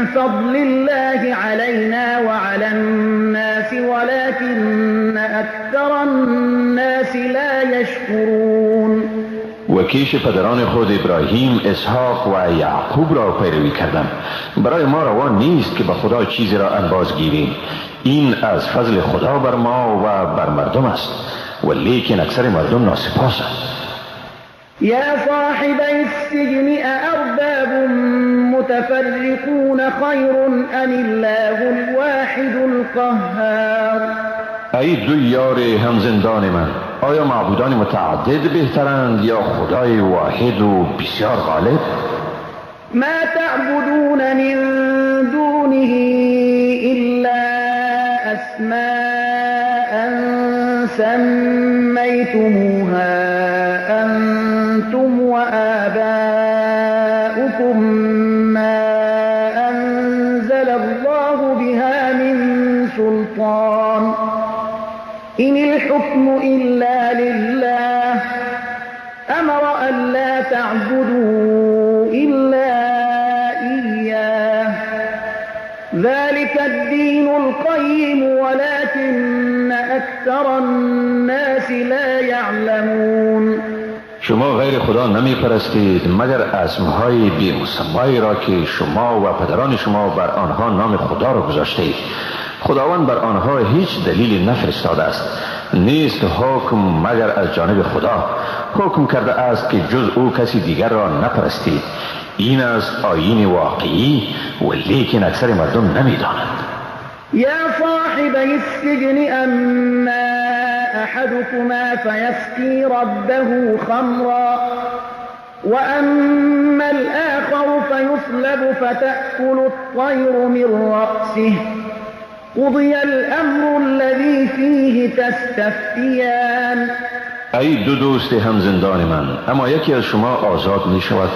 فضل الله علينا وعلى الناس ولكن أكثر الناس لا يشكرون. و کیش پدران خود ابراهیم، اسحاق و یعقوب را پیروی کردم. برای ما روا نیست که به خدا چیزی را انباز گیریم. این از فضل خدا بر ما و بر مردم است، و لیکن اکثر مردم ناسپاسند. یا صاحبی السجن أأرباب متفرقون خیر ام الله الواحد القهار. ای دو یار همزندان من، آیا معبودان متعدد بهترند یا خدای واحد و بسیار غالب؟ ما تعبدون من دونه الا اسماء سميتموها انتم وآباؤكم ما انزل الله بها من سلطان إن الحكم إلا لله ألا تعبدوا إلا إياه ذلك الدين القيم ولكن أكثر الناس لا يعلمون. شما غیر خدا نمی پرستید مگر اسمهای بی مسمایی را که شما و پدران شما بر آنها نام خدا را گذاشتید. خداوند بر آنها هیچ دلیلی نفرستاده است. نیست حکم مگر از جانب خدا. حکم کرده است که جز او کسی دیگر را نپرستید. این است آیین واقعی و لیکن اکثر مردم نمی دانند. یا صاحبی السجن اما احدكما فيسقي ربه خمرا واما الاخر فيصلب فتأكل الطير من رأسه قضي الامر الذي فيه تستفتیان. ای دو دوست هم زندان من، اما یکی از شما آزاد می شود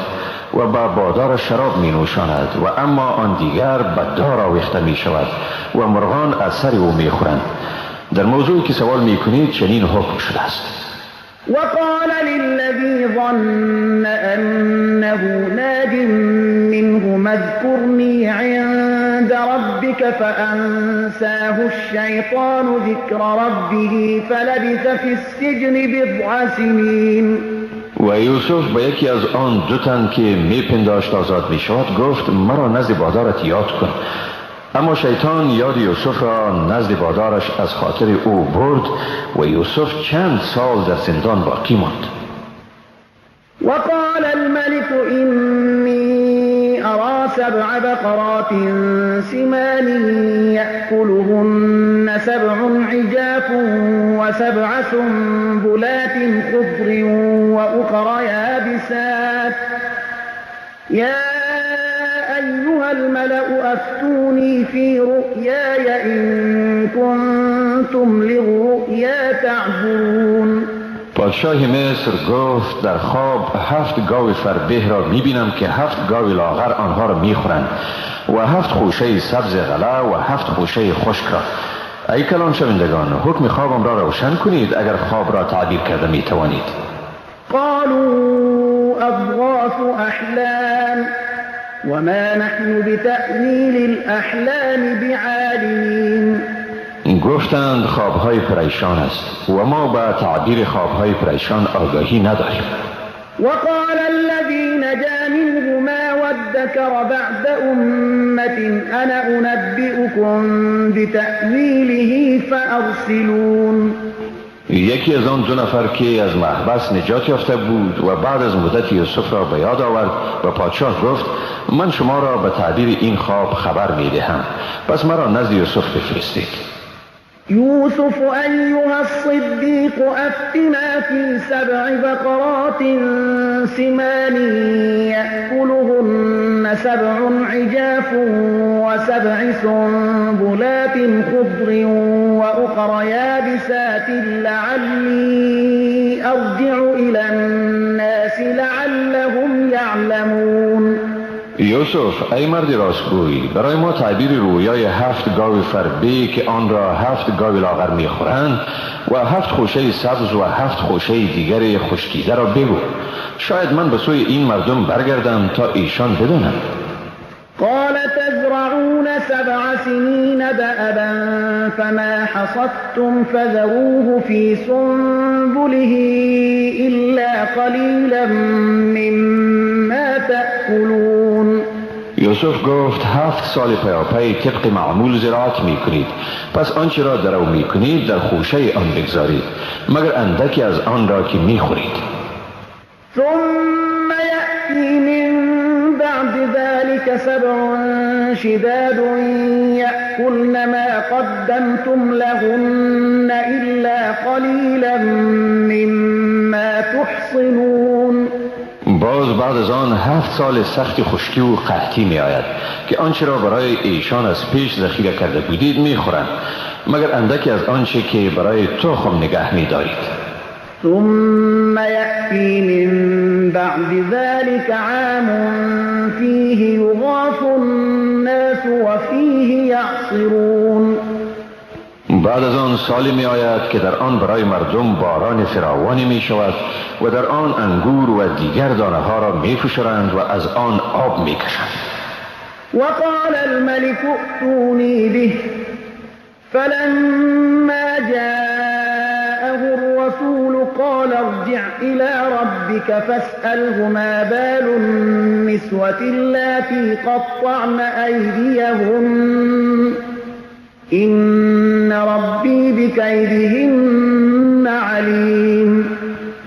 و با بادار شراب می نوشاند و اما آن دیگر به دار آویخته می شود و مرغان از سر او می خورند. در موضوعی که سوال می کنید چنین حکم شده است. وقال للذي ظن أنه ناج منه اذكرني عند ربك فأنساه الشيطان ذكر ربه فلبث في السجن بضع سنين. و یوسف به یکی از آن دو تن که می پنداشت آزاد می شود گفت مرا نزد بادارت یاد کن. اما شیطان یاد یوسف را نزد بادارش از خاطر او برد و یوسف چند سال در زندان باقی ماند. وقال الملك إني أرى 7 بقرات سمان يأكلهن 7 عجاف و7 سنبلات خضر وأخر يابسات يا أيها الملأ أفتوني في رؤياي إن كنتم للرؤيا تعبرون. پادشاه مصر گفت در خواب 7 گاو فربه را میبینم که 7 گاو لاغر آنها را میخورند و 7 خوشه سبز غله و 7 خوشه خشک را. ای کلان شوندگان، حکم خوابم را روشن کنید اگر خواب را تعبیر کرده میتوانید. قالوا أضغاث أحلام وما نحن بتأویل الأحلام بعالمین. گفتند خوابهای پریشان است و ما با تعبیر خوابهای پریشان آگاهی نداریم. وقال الذي نجا منهما وادكر بعد أمة أنا أنبئكم بتأویله فأرسلون. یکی از آن 2 نفر که از محبس نجات یافته بود و بعد از مدت یوسف را به یاد آورد و پادشاه گفت من شما را به تعبیر این خواب خبر می دهم، پس مرا نزد یوسف بفرستید. يوسف أيها الصديق أفتنا في 7 بقرات سمان يأكلهن 7 عجاف و7 سنبلات خضر وأخر يابسات لعلي أرجع إلى الناس لعلهم يعلمون. یوسف ای مرد راستگوی، برای ما تعبیر رویای 7 گاو فربه که آن را 7 گاو لاغر میخورند و 7 خوشه سبز و 7 خوشه دیگر خشکیده را بگو. شاید من به سوی این مردم برگردم تا ایشان بدانند. قال تزرعون 7 سنين دأبا فما حصدتم فذروه في سنبله إلا قليلا مما تأكلون. یوسف گفت 7 سال پیاپی طبق معمول زراعت می کنید، پس آنچه را درو می کنید در خوشه آن بگذارید مگر اندکی از آن را که می خورید. ثم يأتي من بعد ذلك 7 شداد يأكلن ما قدمتم لهن إلا قليلا مما تحصنون. باز بعد از آن 7 سال سخت خشکی و قحطی می آید که آنچه را برای ایشان از پیش ذخیره کرده بودید می خورند مگر اندکی از آنچه که برای تخم نگه می دارید. ثم يأتي من بعد ذلك عام فيه يغاث الناس وفيه يعصرون. بعد از آن سالی می آید که در آن برای مردم باران فراوانی می شود و در آن انگور و دیگر دانه ها را می فشارند و از آن آب می کشند. وقال الملك ائتوني به فلما جاءه الرسول قال ارجع إلى ربك فاسأله ما بال النسوة اللاتي قطعن أيديهن إن ربي بكيدهن عليم.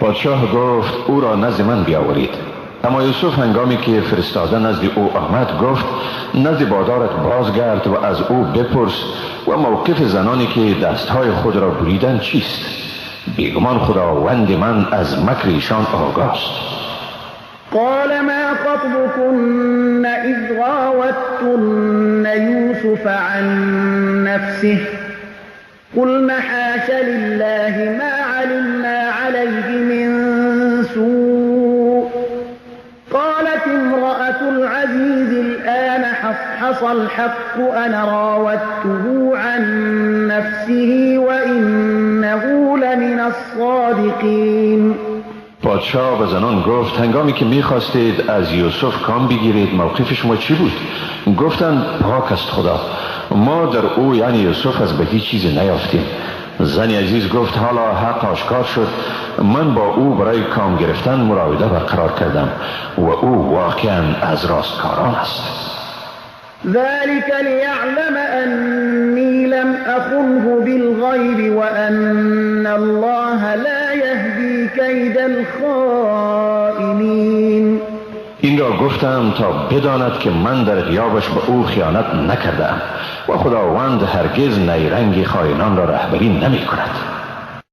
پادشاه گفت او را نزد من بیاورید. اما یوسف هنگامی که فرستاده نزد او آمد گفت نزد بادارت بازگرد و از او بپرس و موقف زنانی که دستهای خود را بریدن چیست؟ بیگمان خداوند من از مکر ایشان آگاه است. قال ما خطبكن إذ راوتن يوسف عن نفسه قلنا حاش لله ما علمنا عليه من سوء قالت امرأة العزيز الآن حصحص الحق أنا راودته عن نفسه وإنه لمن الصادقين. پادشاه به زنان گفت هنگامی که می‌خواستید از یوسف کام بگیرید موقف شما چی بود؟ گفتند پاک است خدا، ما در او یعنی یوسف از بدی چیزی نیافتیم. زن عزیز گفت حالا حق آشکار شد، من با او برای کام گرفتن مراوده برقرار کردم و او واقعا از راستکاران است. ذلك ليعلم أني لم أخنه بالغيب وأن الله لا يهدي كيد الخائنين. این را گفتم تا بداند که من در غیابش به او خیانت نکردم و خداوند هرگز نیرنگ خائنان را رهبری نمی کند.